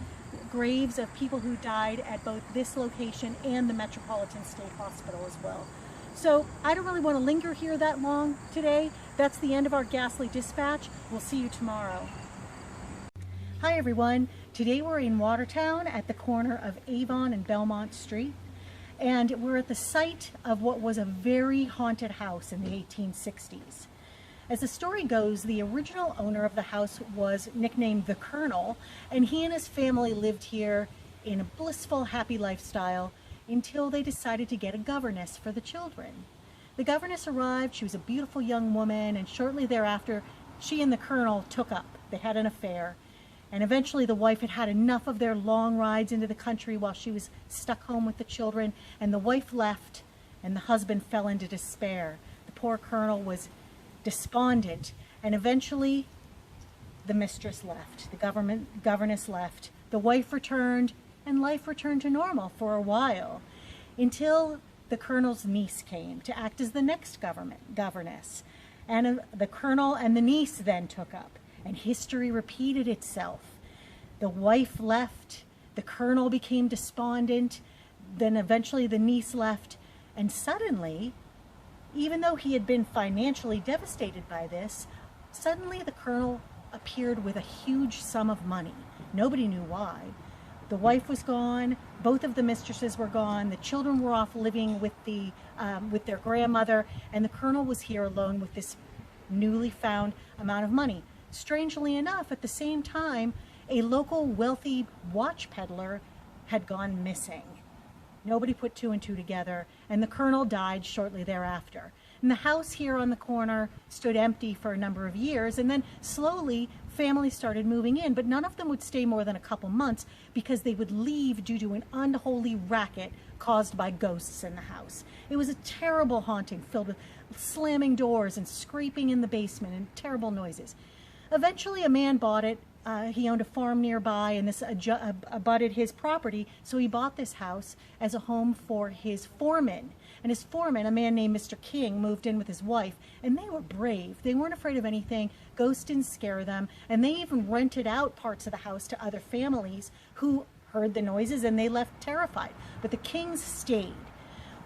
graves of people who died at both this location and the Metropolitan State Hospital as well. So I don't really want to linger here that long today. That's the end of our Ghastly Dispatch. We'll see you tomorrow. Hi everyone. Today we're in Watertown at the corner of Avon and Belmont Street. And we're at the site of what was a very haunted house in the 1860s. As the story goes, the original owner of the house was nicknamed the Colonel, and he and his family lived here in a blissful, happy lifestyle until they decided to get a governess for the children. The governess arrived. She was a beautiful young woman, and shortly thereafter, she and the Colonel took up. They had an affair, and eventually the wife had had enough of their long rides into the country while she was stuck home with the children, and the wife left, and the husband fell into despair. The poor Colonel was despondent, and eventually the mistress left, the governess left, the wife returned, and life returned to normal for a while, until the Colonel's niece came to act as the next governess. And the Colonel and the niece then took up, and history repeated itself. The wife left, The colonel became despondent. Then eventually the niece left. And suddenly, even though he had been financially devastated by this, suddenly the colonel appeared with a huge sum of money. Nobody knew why. The wife was gone. Both of the mistresses were gone. The children were off living with their grandmother, and the colonel was here alone with this newly found amount of money. Strangely enough, at the same time, a local wealthy watch peddler had gone missing. Nobody put two and two together, and the colonel died shortly thereafter. And the house here on the corner stood empty for a number of years, and then slowly families started moving in, but none of them would stay more than a couple months because they would leave due to an unholy racket caused by ghosts in the house. It was a terrible haunting filled with slamming doors and scraping in the basement and terrible noises. Eventually a man bought it. He owned a farm nearby, and this abutted his property, so he bought this house as a home for his foreman. And his foreman, a man named Mr. King, moved in with his wife, and they were brave. They weren't afraid of anything. Ghosts didn't scare them, and they even rented out parts of the house to other families who heard the noises, and they left terrified. But the Kings stayed.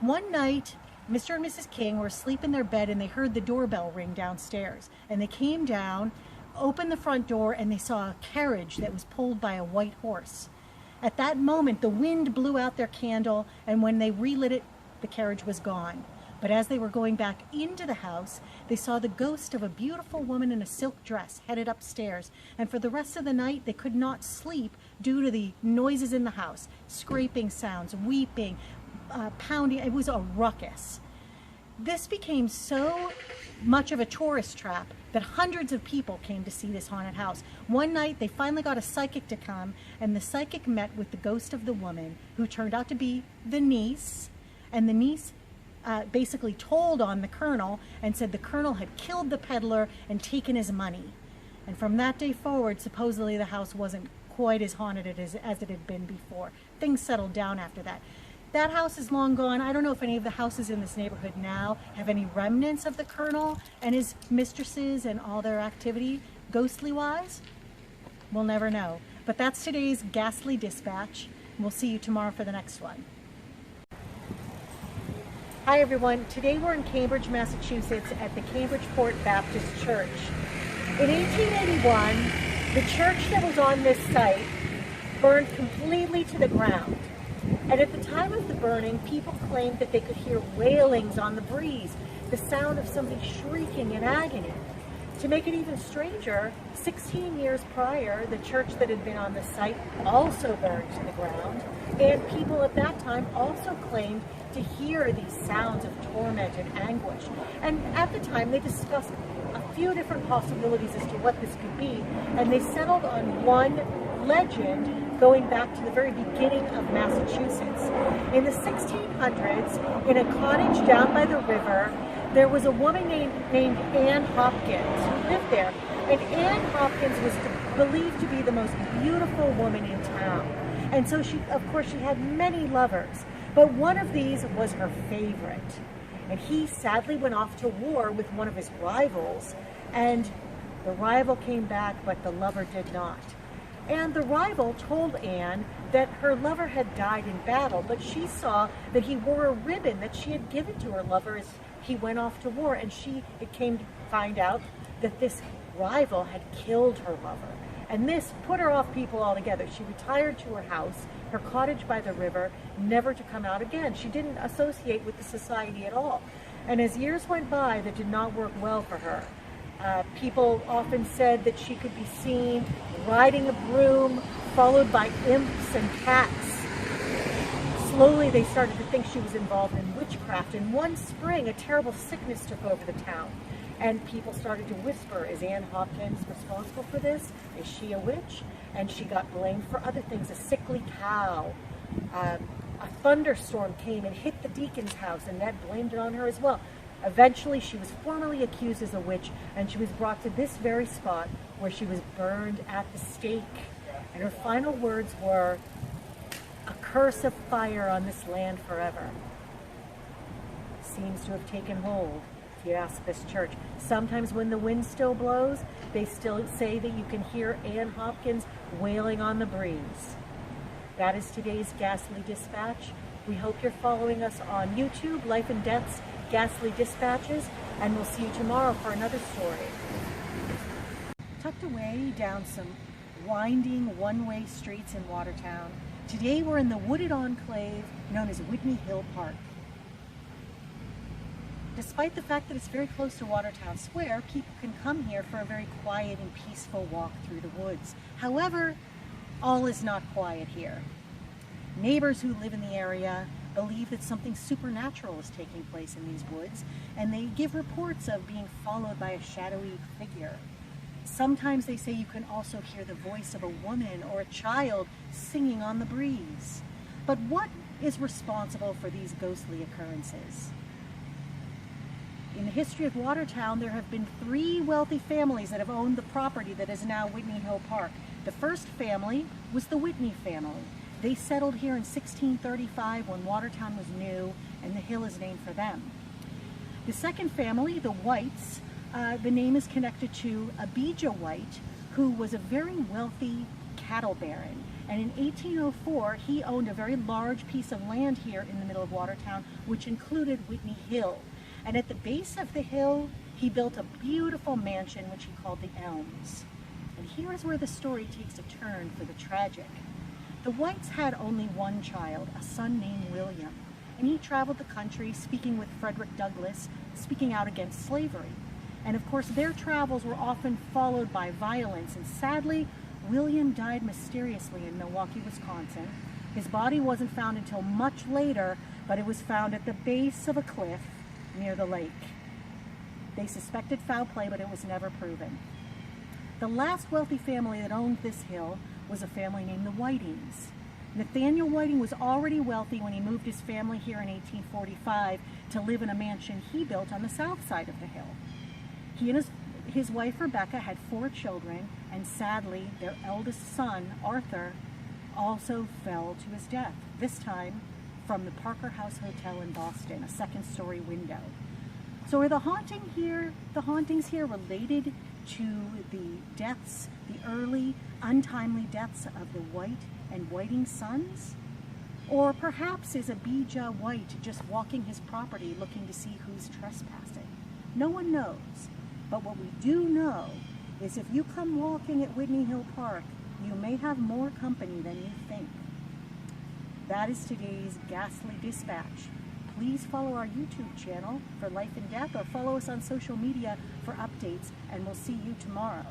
One night, Mr. and Mrs. King were asleep in their bed, and they heard the doorbell ring downstairs. And they came down, opened the front door, and they saw a carriage that was pulled by a white horse. At that moment, the wind blew out their candle, and when they relit it, the carriage was gone. But as they were going back into the house, they saw the ghost of a beautiful woman in a silk dress headed upstairs. And for the rest of the night, they could not sleep due to the noises in the house, scraping sounds, weeping, pounding. It was a ruckus. This became so much of a tourist trap that hundreds of people came to see this haunted house. One night, they finally got a psychic to come, and the psychic met with the ghost of the woman, who turned out to be the niece. And the niece basically told on the colonel and said the colonel had killed the peddler and taken his money. And from that day forward, supposedly the house wasn't quite as haunted as it had been before. Things settled down after that. That house is long gone. I don't know if any of the houses in this neighborhood now have any remnants of the colonel and his mistresses and all their activity, ghostly wise. We'll never know. But that's today's Ghastly Dispatch. We'll see you tomorrow for the next one. Hi everyone. Today we're in Cambridge, Massachusetts at the Cambridgeport Baptist Church. In 1881, the church that was on this site burned completely to the ground. And at the time of the burning, people claimed that they could hear wailings on the breeze, the sound of somebody shrieking in agony. To make it even stranger, 16 years prior, the church that had been on the site also burned to the ground, and people at that time also claimed to hear these sounds of torment and anguish. And at the time, they discussed a few different possibilities as to what this could be, and they settled on one legend going back to the very beginning of Massachusetts. In the 1600s, in a cottage down by the river, there was a woman named Anne Hopkins who lived there. And Anne Hopkins was believed to be the most beautiful woman in town. And so she had many lovers, but one of these was her favorite. And he sadly went off to war with one of his rivals, and the rival came back, but the lover did not. And the rival told Anne that her lover had died in battle, but she saw that he wore a ribbon that she had given to her lover as he went off to war, and it came to find out that this rival had killed her lover. And this put her off people altogether. She retired to her house, her cottage by the river, never to come out again. She didn't associate with the society at all. And as years went by, that did not work well for her. People often said that she could be seen riding a broom, followed by imps and cats. Slowly, they started to think she was involved in witchcraft. And one spring, a terrible sickness took over the town. And people started to whisper, is Anne Hopkins responsible for this? Is she a witch? And she got blamed for other things, a sickly cow. A thunderstorm came and hit the deacon's house, and that blamed it on her as well. Eventually, she was formally accused as a witch, and she was brought to this very spot where she was burned at the stake. And her final words were, a curse of fire on this land forever. Seems to have taken hold, if you ask this church. Sometimes when the wind still blows, they still say that you can hear Anne Hopkins wailing on the breeze. That is today's Ghastly Dispatch. We hope you're following us on YouTube, Life and Death's Ghastly Dispatches, and we'll see you tomorrow for another story. Tucked away down some winding one-way streets in Watertown, today we're in the wooded enclave known as Whitney Hill Park. Despite the fact that it's very close to Watertown Square, people can come here for a very quiet and peaceful walk through the woods. However, all is not quiet here. Neighbors who live in the area believe that something supernatural is taking place in these woods, and they give reports of being followed by a shadowy figure. Sometimes they say you can also hear the voice of a woman or a child singing on the breeze. But what is responsible for these ghostly occurrences? In the history of Watertown, there have been 3 wealthy families that have owned the property that is now Whitney Hill Park. The first family was the Whitney family. They settled here in 1635 when Watertown was new, and the hill is named for them. The second family, the Whites, the name is connected to Abijah White, who was a very wealthy cattle baron. And in 1804, he owned a very large piece of land here in the middle of Watertown, which included Whitney Hill. And at the base of the hill, he built a beautiful mansion, which he called the Elms. And here is where the story takes a turn for the tragic. The Whites had only one child, a son named William, and he traveled the country speaking with Frederick Douglass, speaking out against slavery. And of course, their travels were often followed by violence, and sadly, William died mysteriously in Milwaukee, Wisconsin. His body wasn't found until much later, but it was found at the base of a cliff near the lake. They suspected foul play, but it was never proven. The last wealthy family that owned this hill was a family named the Whitings. Nathaniel Whiting was already wealthy when he moved his family here in 1845 to live in a mansion he built on the south side of the hill. He and his wife Rebecca had 4 children, and sadly their eldest son, Arthur, also fell to his death, this time from the Parker House Hotel in Boston, a 2nd-story window. So are the hauntings here related to the deaths, the early, untimely deaths of the White and Whiting sons? Or perhaps is Abijah White just walking his property looking to see who's trespassing? No one knows. But what we do know is if you come walking at Whitney Hill Park, you may have more company than you think. That is today's Ghastly Dispatch. Please follow our YouTube channel for Life and Death, or follow us on social media for updates, and we'll see you tomorrow.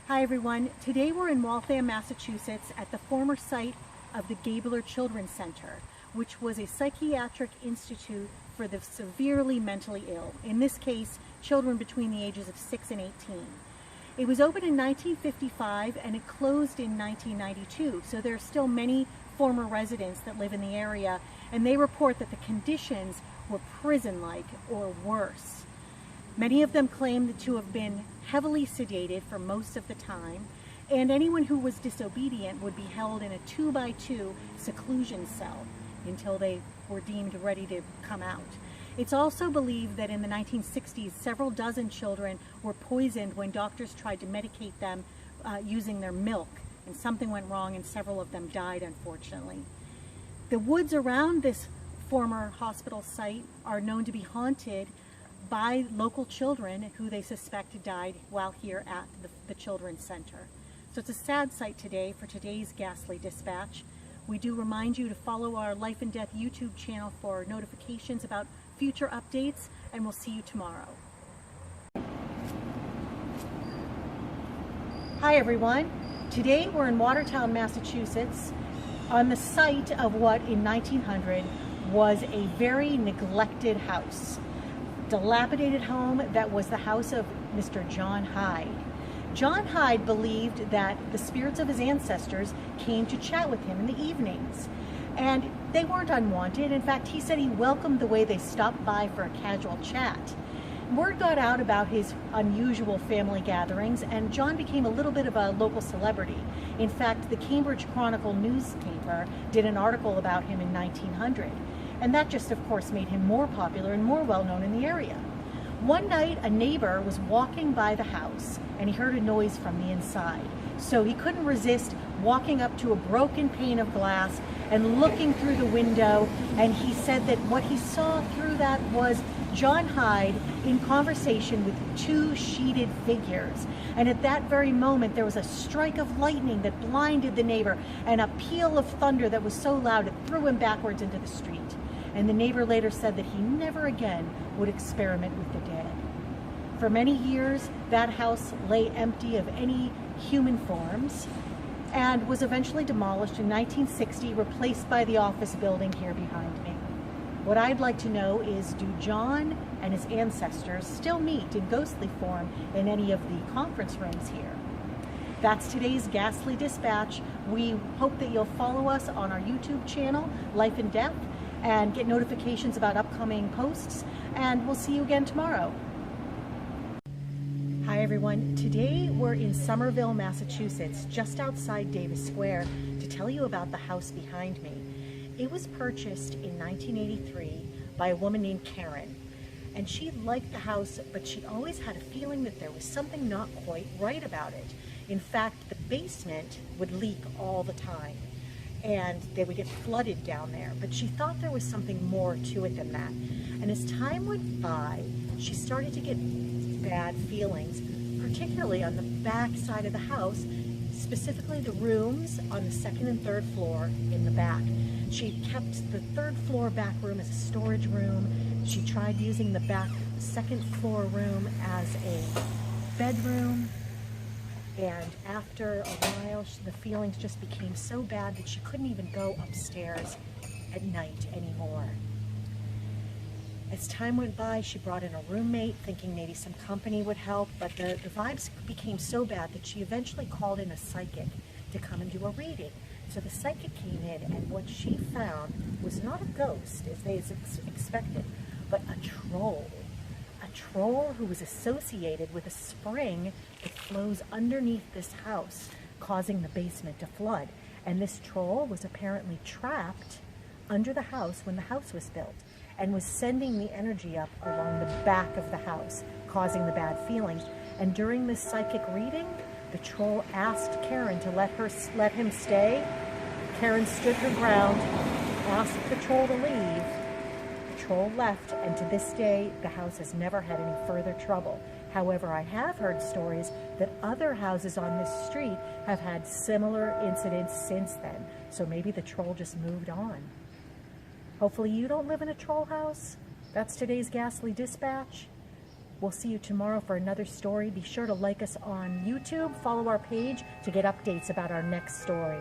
Hi everyone, today we're in Waltham, Massachusetts at the former site of the Gabler Children's Center, which was a psychiatric institute for the severely mentally ill, in this case, children between the ages of 6 and 18. It was opened in 1955 and it closed in 1992, so there are still many former residents that live in the area, and they report that the conditions were prison-like or worse. Many of them claim to have been heavily sedated for most of the time, and anyone who was disobedient would be held in a 2-by-2 seclusion cell until they were deemed ready to come out. It's also believed that in the 1960s, several dozen children were poisoned when doctors tried to medicate them using their milk, and something went wrong and several of them died, unfortunately. The woods around this former hospital site are known to be haunted by local children who they suspect died while here at the Children's Center. So it's a sad sight today for today's Ghastly Dispatch. We do remind you to follow our Life and Death YouTube channel for notifications about future updates, and we'll see you tomorrow. Hi everyone. Today we're in Watertown, Massachusetts, on the site of what in 1900 was a very neglected house. Dilapidated home that was the house of Mr. John Hyde. John Hyde believed that the spirits of his ancestors came to chat with him in the evenings. And they weren't unwanted. In fact, he said he welcomed the way they stopped by for a casual chat. Word got out about his unusual family gatherings, and John became a little bit of a local celebrity. In fact, the Cambridge Chronicle newspaper did an article about him in 1900. And that just, of course, made him more popular and more well-known in the area. One night, a neighbor was walking by the house, and he heard a noise from the inside. So he couldn't resist walking up to a broken pane of glass and looking through the window, and he said that what he saw through that was John Hyde in conversation with two sheeted figures. And at that very moment, there was a strike of lightning that blinded the neighbor and a peal of thunder that was so loud it threw him backwards into the street. And the neighbor later said that he never again would experiment with the dead. For many years, that house lay empty of any human forms and was eventually demolished in 1960, replaced by the office building here behind me. What I'd like to know is, do John and his ancestors still meet in ghostly form in any of the conference rooms here? That's today's Ghastly Dispatch. We hope that you'll follow us on our YouTube channel, Life in Depth, and get notifications about upcoming posts, and we'll see you again tomorrow. Hi everyone, today we're in Somerville, Massachusetts, just outside Davis Square, to tell you about the house behind me. It was purchased in 1983 by a woman named Karen, and she liked the house, but she always had a feeling that there was something not quite right about it. In fact, the basement would leak all the time, and they would get flooded down there, but she thought there was something more to it than that. And as time went by, she started to get bad feelings, particularly on the back side of the house, specifically the rooms on the second and third floor in the back. She kept the third floor back room as a storage room. She tried using the back second floor room as a bedroom. And after a while, the feelings just became so bad that she couldn't even go upstairs at night anymore. As time went by, she brought in a roommate, thinking maybe some company would help, but the vibes became so bad that she eventually called in a psychic to come and do a reading. So the psychic came in, and what she found was not a ghost, as they expected, but a troll. A troll who was associated with a spring that flows underneath this house, causing the basement to flood. And this troll was apparently trapped under the house when the house was built, and was sending the energy up along the back of the house, causing the bad feelings. And during this psychic reading, the troll asked Karen to let him stay. Karen stood her ground, asked the troll to leave. The troll left, and to this day, the house has never had any further trouble. However, I have heard stories that other houses on this street have had similar incidents since then. So maybe the troll just moved on. Hopefully you don't live in a troll house. That's today's Ghastly Dispatch. We'll see you tomorrow for another story. Be sure to like us on YouTube, follow our page to get updates about our next story.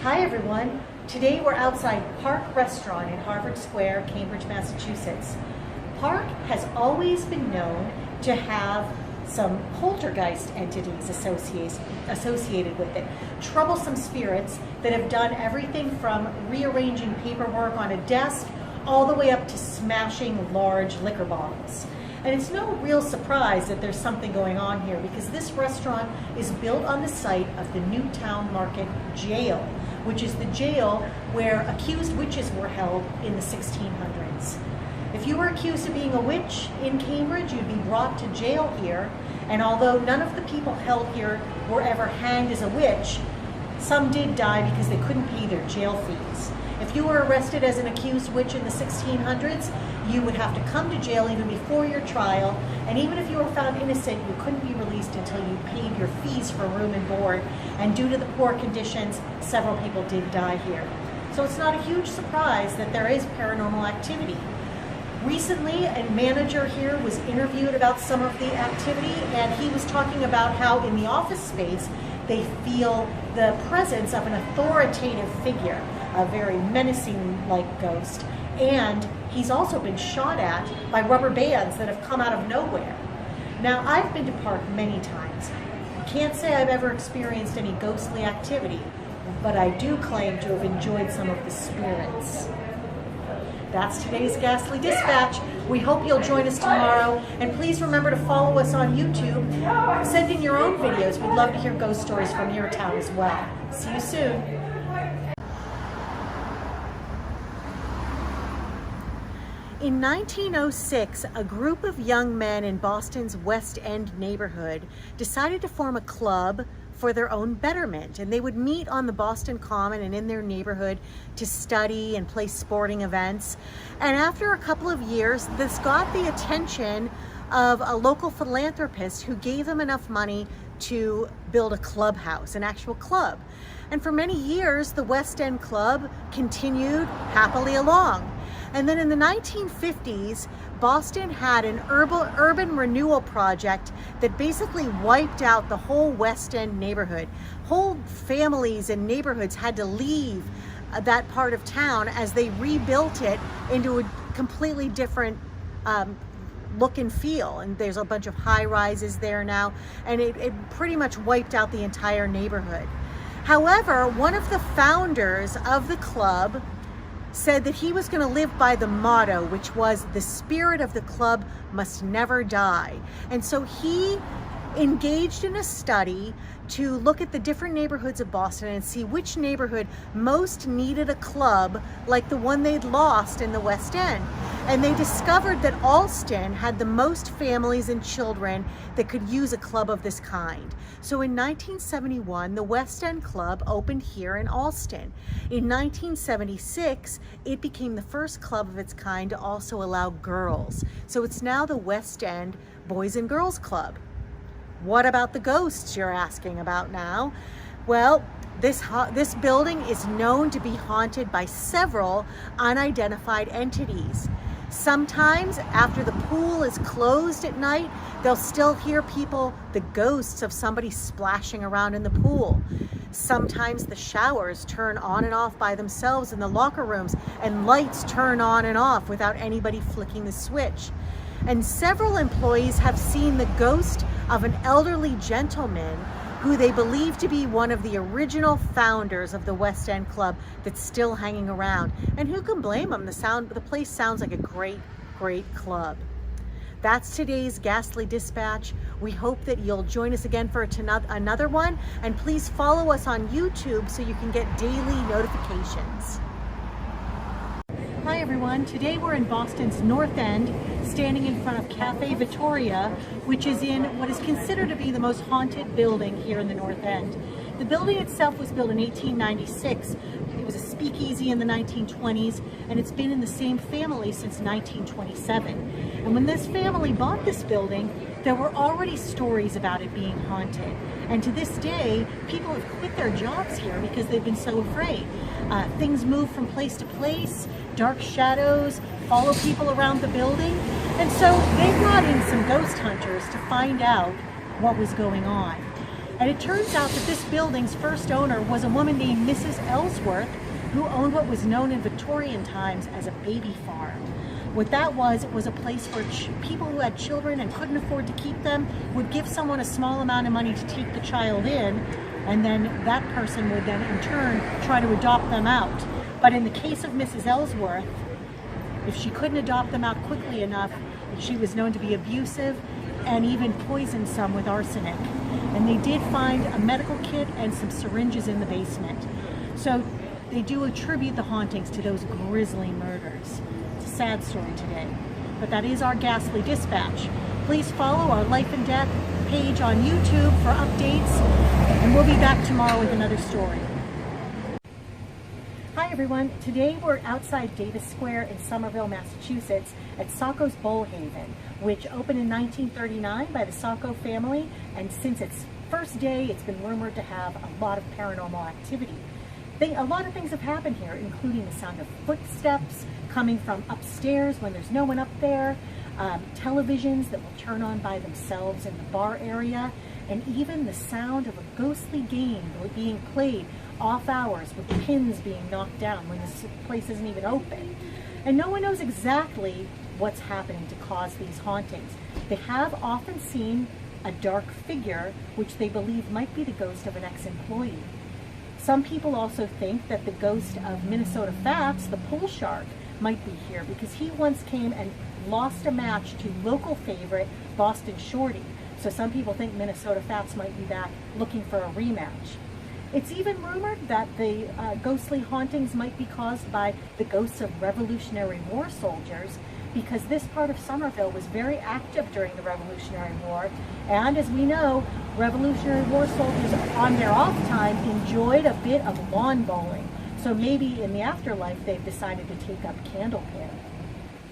Hi everyone. Today we're outside Park Restaurant in Harvard Square, Cambridge, Massachusetts. Park has always been known to have some poltergeist entities associated with it. Troublesome spirits that have done everything from rearranging paperwork on a desk all the way up to smashing large liquor bottles. And it's no real surprise that there's something going on here, because this restaurant is built on the site of the Newtown Market Jail, which is the jail where accused witches were held in the 1600s. If you were accused of being a witch in Cambridge, you'd be brought to jail here, and although none of the people held here were ever hanged as a witch, some did die because they couldn't pay their jail fees. If you were arrested as an accused witch in the 1600s, you would have to come to jail even before your trial, and even if you were found innocent, you couldn't be released until you paid your fees for room and board, and due to the poor conditions, several people did die here. So it's not a huge surprise that there is paranormal activity. Recently, a manager here was interviewed about some of the activity, and he was talking about how in the office space they feel the presence of an authoritative figure, a very menacing-like ghost, and he's also been shot at by rubber bands that have come out of nowhere. Now, I've been to Park many times. Can't say I've ever experienced any ghostly activity, but I do claim to have enjoyed some of the spirits. That's today's Ghastly Dispatch. We hope you'll join us tomorrow, and please remember to follow us on YouTube. Send in your own videos. We'd love to hear ghost stories from your town as well. See you soon. In 1906, a group of young men in Boston's West End neighborhood decided to form a club for their own betterment, and they would meet on the Boston Common and in their neighborhood to study and play sporting events. And after a couple of years, this got the attention of a local philanthropist who gave them enough money to build a clubhouse, an actual club. And for many years, the West End Club continued happily along. And then in the 1950s, Boston had an urban renewal project that basically wiped out the whole West End neighborhood. Whole families and neighborhoods had to leave that part of town as they rebuilt it into a completely different look and feel. And there's a bunch of high rises there now, and it pretty much wiped out the entire neighborhood. However, one of the founders of the club said that he was going to live by the motto, which was the spirit of the club must never die. And so he engaged in a study to look at the different neighborhoods of Boston and see which neighborhood most needed a club like the one they'd lost in the West End. And they discovered that Allston had the most families and children that could use a club of this kind. So in 1971, the West End Club opened here in Allston. In 1976, it became the first club of its kind to also allow girls. So it's now the West End Boys and Girls Club. What about the ghosts, you're asking about now? Well, this building is known to be haunted by several unidentified entities. Sometimes after the pool is closed at night, they'll still hear people, the ghosts of somebody splashing around in the pool. Sometimes the showers turn on and off by themselves in the locker rooms, and lights turn on and off without anybody flicking the switch. And several employees have seen the ghost of an elderly gentleman who they believe to be one of the original founders of the West End Club that's still hanging around. And who can blame them? The place sounds like a great, great club. That's today's Ghastly Dispatch. We hope that you'll join us again for another one. And please follow us on YouTube so you can get daily notifications. Hi everyone, today we're in Boston's North End, standing in front of Cafe Vittoria, which is in what is considered to be the most haunted building here in the North End. The building itself was built in 1896. It was a speakeasy in the 1920s, and it's been in the same family since 1927. And when this family bought this building, there were already stories about it being haunted. And to this day, people have quit their jobs here because they've been so afraid. Things move from place to place, dark shadows follow people around the building. And so they brought in some ghost hunters to find out what was going on. And it turns out that this building's first owner was a woman named Mrs. Ellsworth, who owned what was known in Victorian times as a baby farm. What that was, it was a place where people who had children and couldn't afford to keep them would give someone a small amount of money to take the child in, and then that person would then in turn try to adopt them out. But in the case of Mrs. Ellsworth, if she couldn't adopt them out quickly enough, she was known to be abusive and even poisoned some with arsenic. And they did find a medical kit and some syringes in the basement. So they do attribute the hauntings to those grisly murders. It's a sad story today, but that is our Ghastly Dispatch. Please follow our Life and Death page on YouTube for updates, and we'll be back tomorrow with another story. Hi everyone, today we're outside Davis Square in Somerville, Massachusetts at Sacco's Bowlhaven, which opened in 1939 by the Sacco family, and since its first day it's been rumored to have a lot of paranormal activity. A lot of things have happened here, including the sound of footsteps coming from upstairs when there's no one up there, televisions that will turn on by themselves in the bar area, and even the sound of a ghostly game being played off hours with pins being knocked down when this place isn't even open. And no one knows exactly what's happening to cause these hauntings. They have often seen a dark figure, which they believe might be the ghost of an ex-employee. Some people also think that the ghost of Minnesota Fats, the pool shark, might be here because he once came and lost a match to local favorite Boston Shorty. So some people think Minnesota Fats might be back looking for a rematch. It's even rumored that the ghostly hauntings might be caused by the ghosts of Revolutionary War soldiers, because this part of Somerville was very active during the Revolutionary War. And as we know, Revolutionary War soldiers on their off time enjoyed a bit of lawn bowling. So maybe in the afterlife, they've decided to take up candlepin.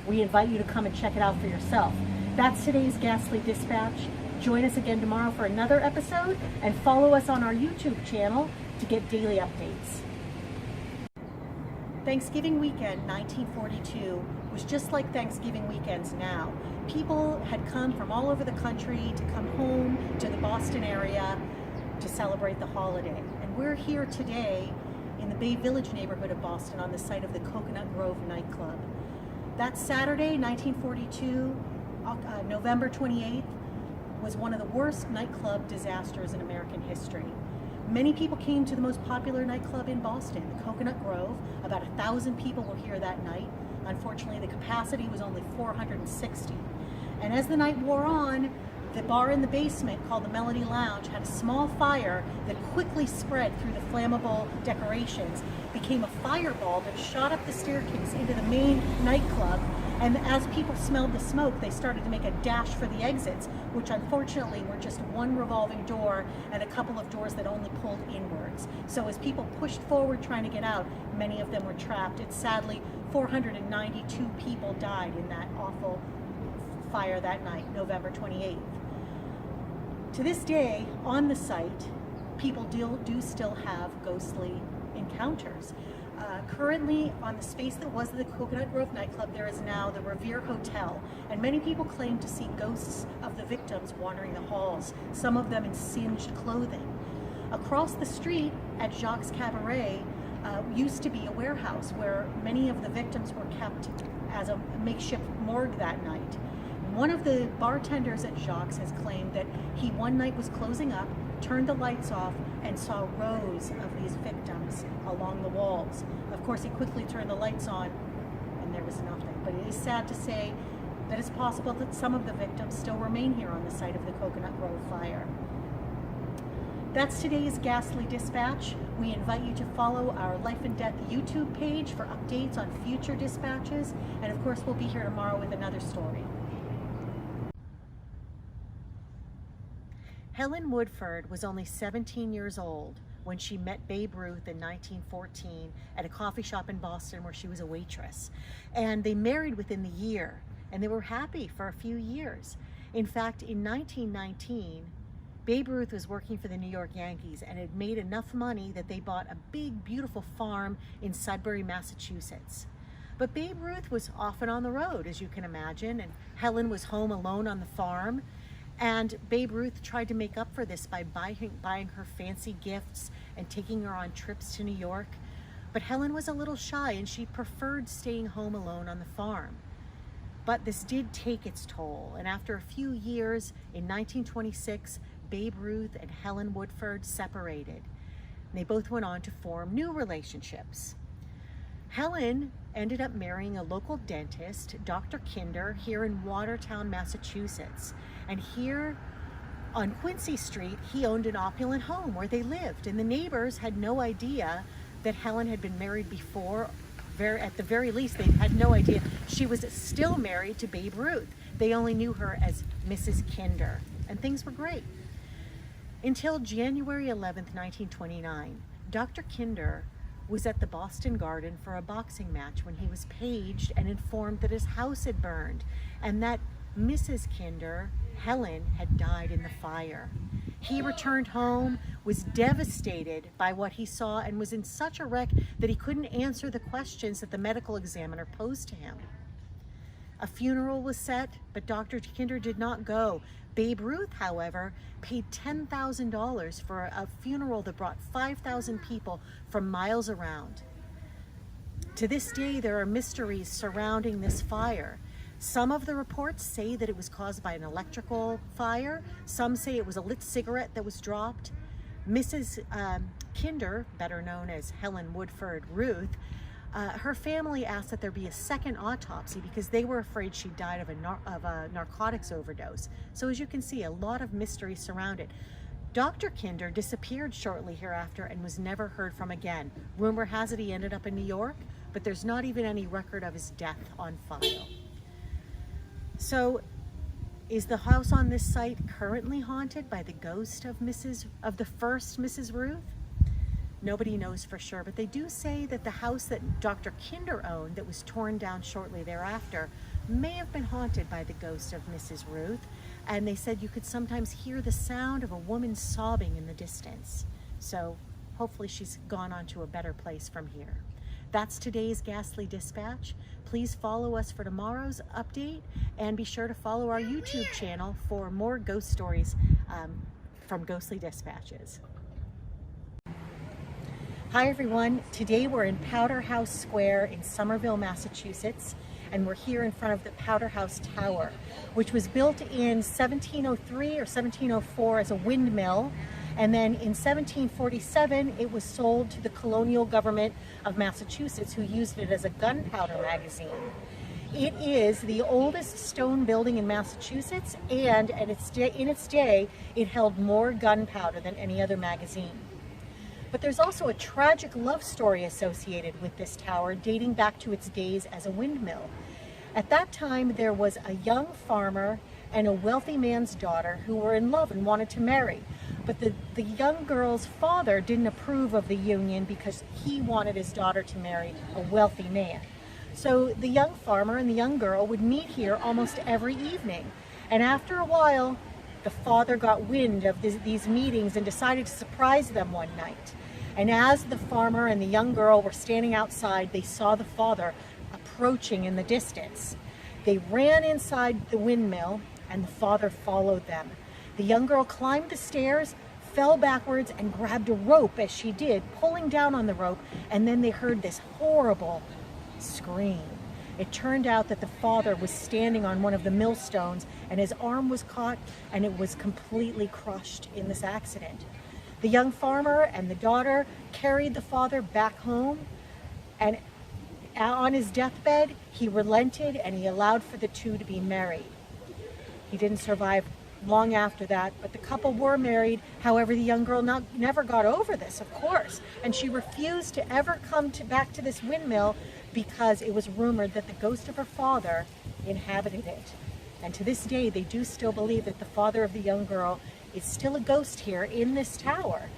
We invite you to come and check it out for yourself. That's today's Ghastly Dispatch. Join us again tomorrow for another episode, and follow us on our YouTube channel to get daily updates. Thanksgiving weekend 1942 was just like Thanksgiving weekends now. People had come from all over the country to come home to the Boston area to celebrate the holiday. And we're here today in the Bay Village neighborhood of Boston on the site of the Coconut Grove nightclub. That Saturday, 1942, November 28th, was one of the worst nightclub disasters in American history. Many people came to the most popular nightclub in Boston, the Coconut Grove. About 1,000 people were here that night. Unfortunately, the capacity was only 460. And as the night wore on, the bar in the basement, called the Melody Lounge, had a small fire that quickly spread through the flammable decorations, became a fireball that shot up the staircase into the main nightclub. And as people smelled the smoke, they started to make a dash for the exits, which unfortunately were just one revolving door and a couple of doors that only pulled inwards. So as people pushed forward trying to get out, many of them were trapped. And sadly, 492 people died in that awful fire that night, November 28th. To this day, on the site, people do still have ghostly encounters. Currently, on the space that was the Coconut Grove nightclub, there is now the Revere Hotel, and many people claim to see ghosts of the victims wandering the halls, some of them in singed clothing. Across the street at Jacques' Cabaret used to be a warehouse where many of the victims were kept as a makeshift morgue that night. One of the bartenders at Jacques has claimed that he one night was closing up, turned the lights off, and saw rows of these victims along the walls. Of course, he quickly turned the lights on, and there was nothing. But it is sad to say that it's possible that some of the victims still remain here on the site of the Coconut Grove fire. That's today's Ghastly Dispatch. We invite you to follow our Life and Death YouTube page for updates on future dispatches. And of course, we'll be here tomorrow with another story. Helen Woodford was only 17 years old when she met Babe Ruth in 1914 at a coffee shop in Boston where she was a waitress. And they married within the year, and they were happy for a few years. In fact, in 1919, Babe Ruth was working for the New York Yankees and had made enough money that they bought a big, beautiful farm in Sudbury, Massachusetts. But Babe Ruth was often on the road, as you can imagine, and Helen was home alone on the farm. And Babe Ruth tried to make up for this by buying her fancy gifts and taking her on trips to New York. But Helen was a little shy, and she preferred staying home alone on the farm. But this did take its toll, and after a few years, in 1926, Babe Ruth and Helen Woodford separated. They both went on to form new relationships. Helen ended up marrying a local dentist, Dr. Kinder, here in Watertown, Massachusetts. And here on Quincy Street, he owned an opulent home where they lived. And the neighbors had no idea that Helen had been married before. At the very least, they had no idea she was still married to Babe Ruth. They only knew her as Mrs. Kinder. And things were great. Until January 11th, 1929, Dr. Kinder was at the Boston Garden for a boxing match when he was paged and informed that his house had burned and that Mrs. Kinder, Helen, had died in the fire. He returned home, was devastated by what he saw, and was in such a wreck that he couldn't answer the questions that the medical examiner posed to him. A funeral was set, but Dr. Kinder did not go. Babe Ruth, however, paid $10,000 for a funeral that brought 5,000 people from miles around. To this day, there are mysteries surrounding this fire. Some of the reports say that it was caused by an electrical fire. Some say it was a lit cigarette that was dropped. Mrs. Kinder, better known as Helen Woodford Ruth, her family asked that there be a second autopsy because they were afraid she died of a narcotics overdose. So as you can see, a lot of mystery surrounded. Dr. Kinder disappeared shortly hereafter and was never heard from again. Rumor has it he ended up in New York, but there's not even any record of his death on file. So, is the house on this site currently haunted by the ghost of the first Mrs. Ruth? Nobody knows for sure, but they do say that the house that Dr. Kinder owned that was torn down shortly thereafter may have been haunted by the ghost of Mrs. Ruth, and they said you could sometimes hear the sound of a woman sobbing in the distance. So hopefully she's gone on to a better place from here. That's today's Ghastly Dispatch. Please follow us for tomorrow's update, and be sure to follow our YouTube channel for more ghost stories from Ghostly Dispatches. Hi everyone, today we're in Powder House Square in Somerville, Massachusetts, and we're here in front of the Powder House Tower, which was built in 1703 or 1704 as a windmill, and then in 1747 it was sold to the colonial government of Massachusetts, who used it as a gunpowder magazine. It is the oldest stone building in Massachusetts, and in its day it held more gunpowder than any other magazine. But there's also a tragic love story associated with this tower, dating back to its days as a windmill. At that time, there was a young farmer and a wealthy man's daughter who were in love and wanted to marry. But the young girl's father didn't approve of the union because he wanted his daughter to marry a wealthy man. So the young farmer and the young girl would meet here almost every evening. And after a while, the father got wind of these meetings and decided to surprise them one night. And as the farmer and the young girl were standing outside, they saw the father approaching in the distance. They ran inside the windmill, and the father followed them. The young girl climbed the stairs, fell backwards, and grabbed a rope as she did, pulling down on the rope, and then they heard this horrible scream. It turned out that the father was standing on one of the millstones, and his arm was caught, and it was completely crushed in this accident. The young farmer and the daughter carried the father back home, and on his deathbed, he relented and he allowed for the two to be married. He didn't survive long after that, but the couple were married. However, the young girl never got over this, of course, and she refused to ever come back to this windmill because it was rumored that the ghost of her father inhabited it. And to this day, they do still believe that the father of the young girl is still a ghost here in this tower.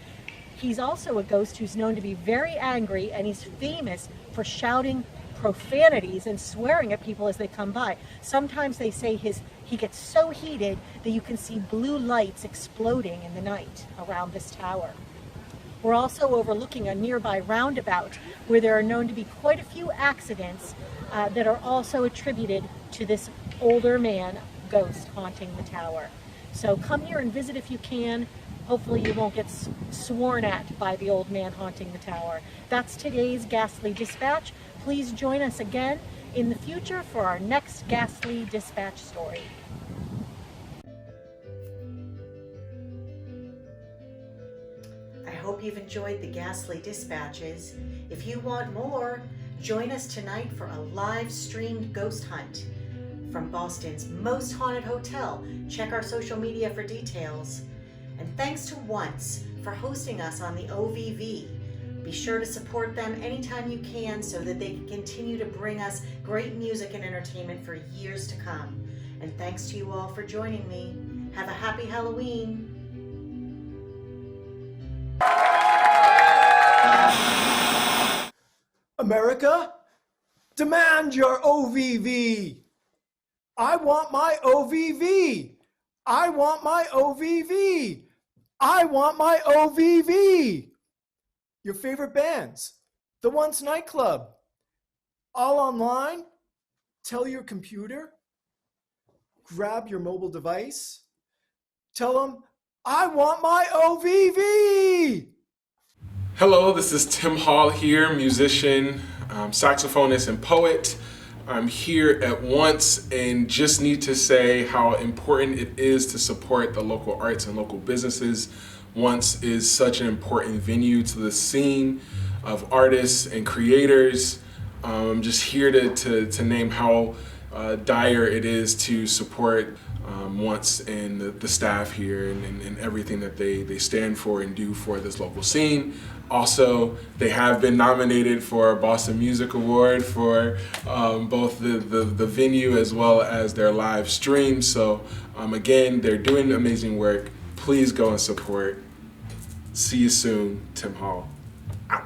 He's also a ghost who's known to be very angry, and he's famous for shouting profanities and swearing at people as they come by. Sometimes they say he gets so heated that you can see blue lights exploding in the night around this tower. We're also overlooking a nearby roundabout where there are known to be quite a few accidents that are also attributed to this older man ghost haunting the tower. So come here and visit if you can. Hopefully you won't get sworn at by the old man haunting the tower. That's today's Ghastly Dispatch. Please join us again in the future for our next Ghastly Dispatch story. I hope you've enjoyed the Ghastly Dispatches. If you want more, join us tonight for a live streamed ghost hunt from Boston's most haunted hotel. Check our social media for details. And thanks to Once for hosting us on the OVV. Be sure to support them anytime you can so that they can continue to bring us great music and entertainment for years to come. And thanks to you all for joining me. Have a happy Halloween. America, demand your OVV. I want my OVV. I want my OVV. I want my OVV. Your favorite bands, the Once nightclub, all online. Tell your computer, grab your mobile device, tell them, I want my OVV. Hello, this is Tim Hall here, musician, saxophonist, and poet. I'm here at Once and just need to say how important it is to support the local arts and local businesses. Once is such an important venue to the scene of artists and creators. I'm just here to name how dire it is to support Once and the staff here and everything that they stand for and do for this local scene. Also, they have been nominated for a Boston Music Award for both the venue as well as their live stream. So again, they're doing amazing work. Please go and support. See you soon. Tim Hall, out.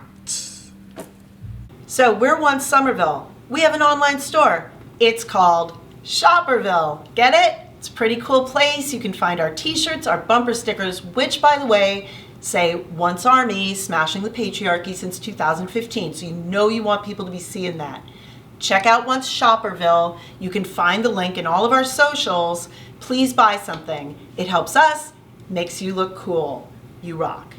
So we're Once Somerville. We have an online store. It's called Shopperville. Get it? It's a pretty cool place. You can find our t-shirts, our bumper stickers, which, by the way, say Once Army, smashing the patriarchy since 2015. So you know you want people to be seeing that. Check out Once Shopperville. You can find the link in all of our socials. Please buy something. It helps us, makes you look cool. You rock.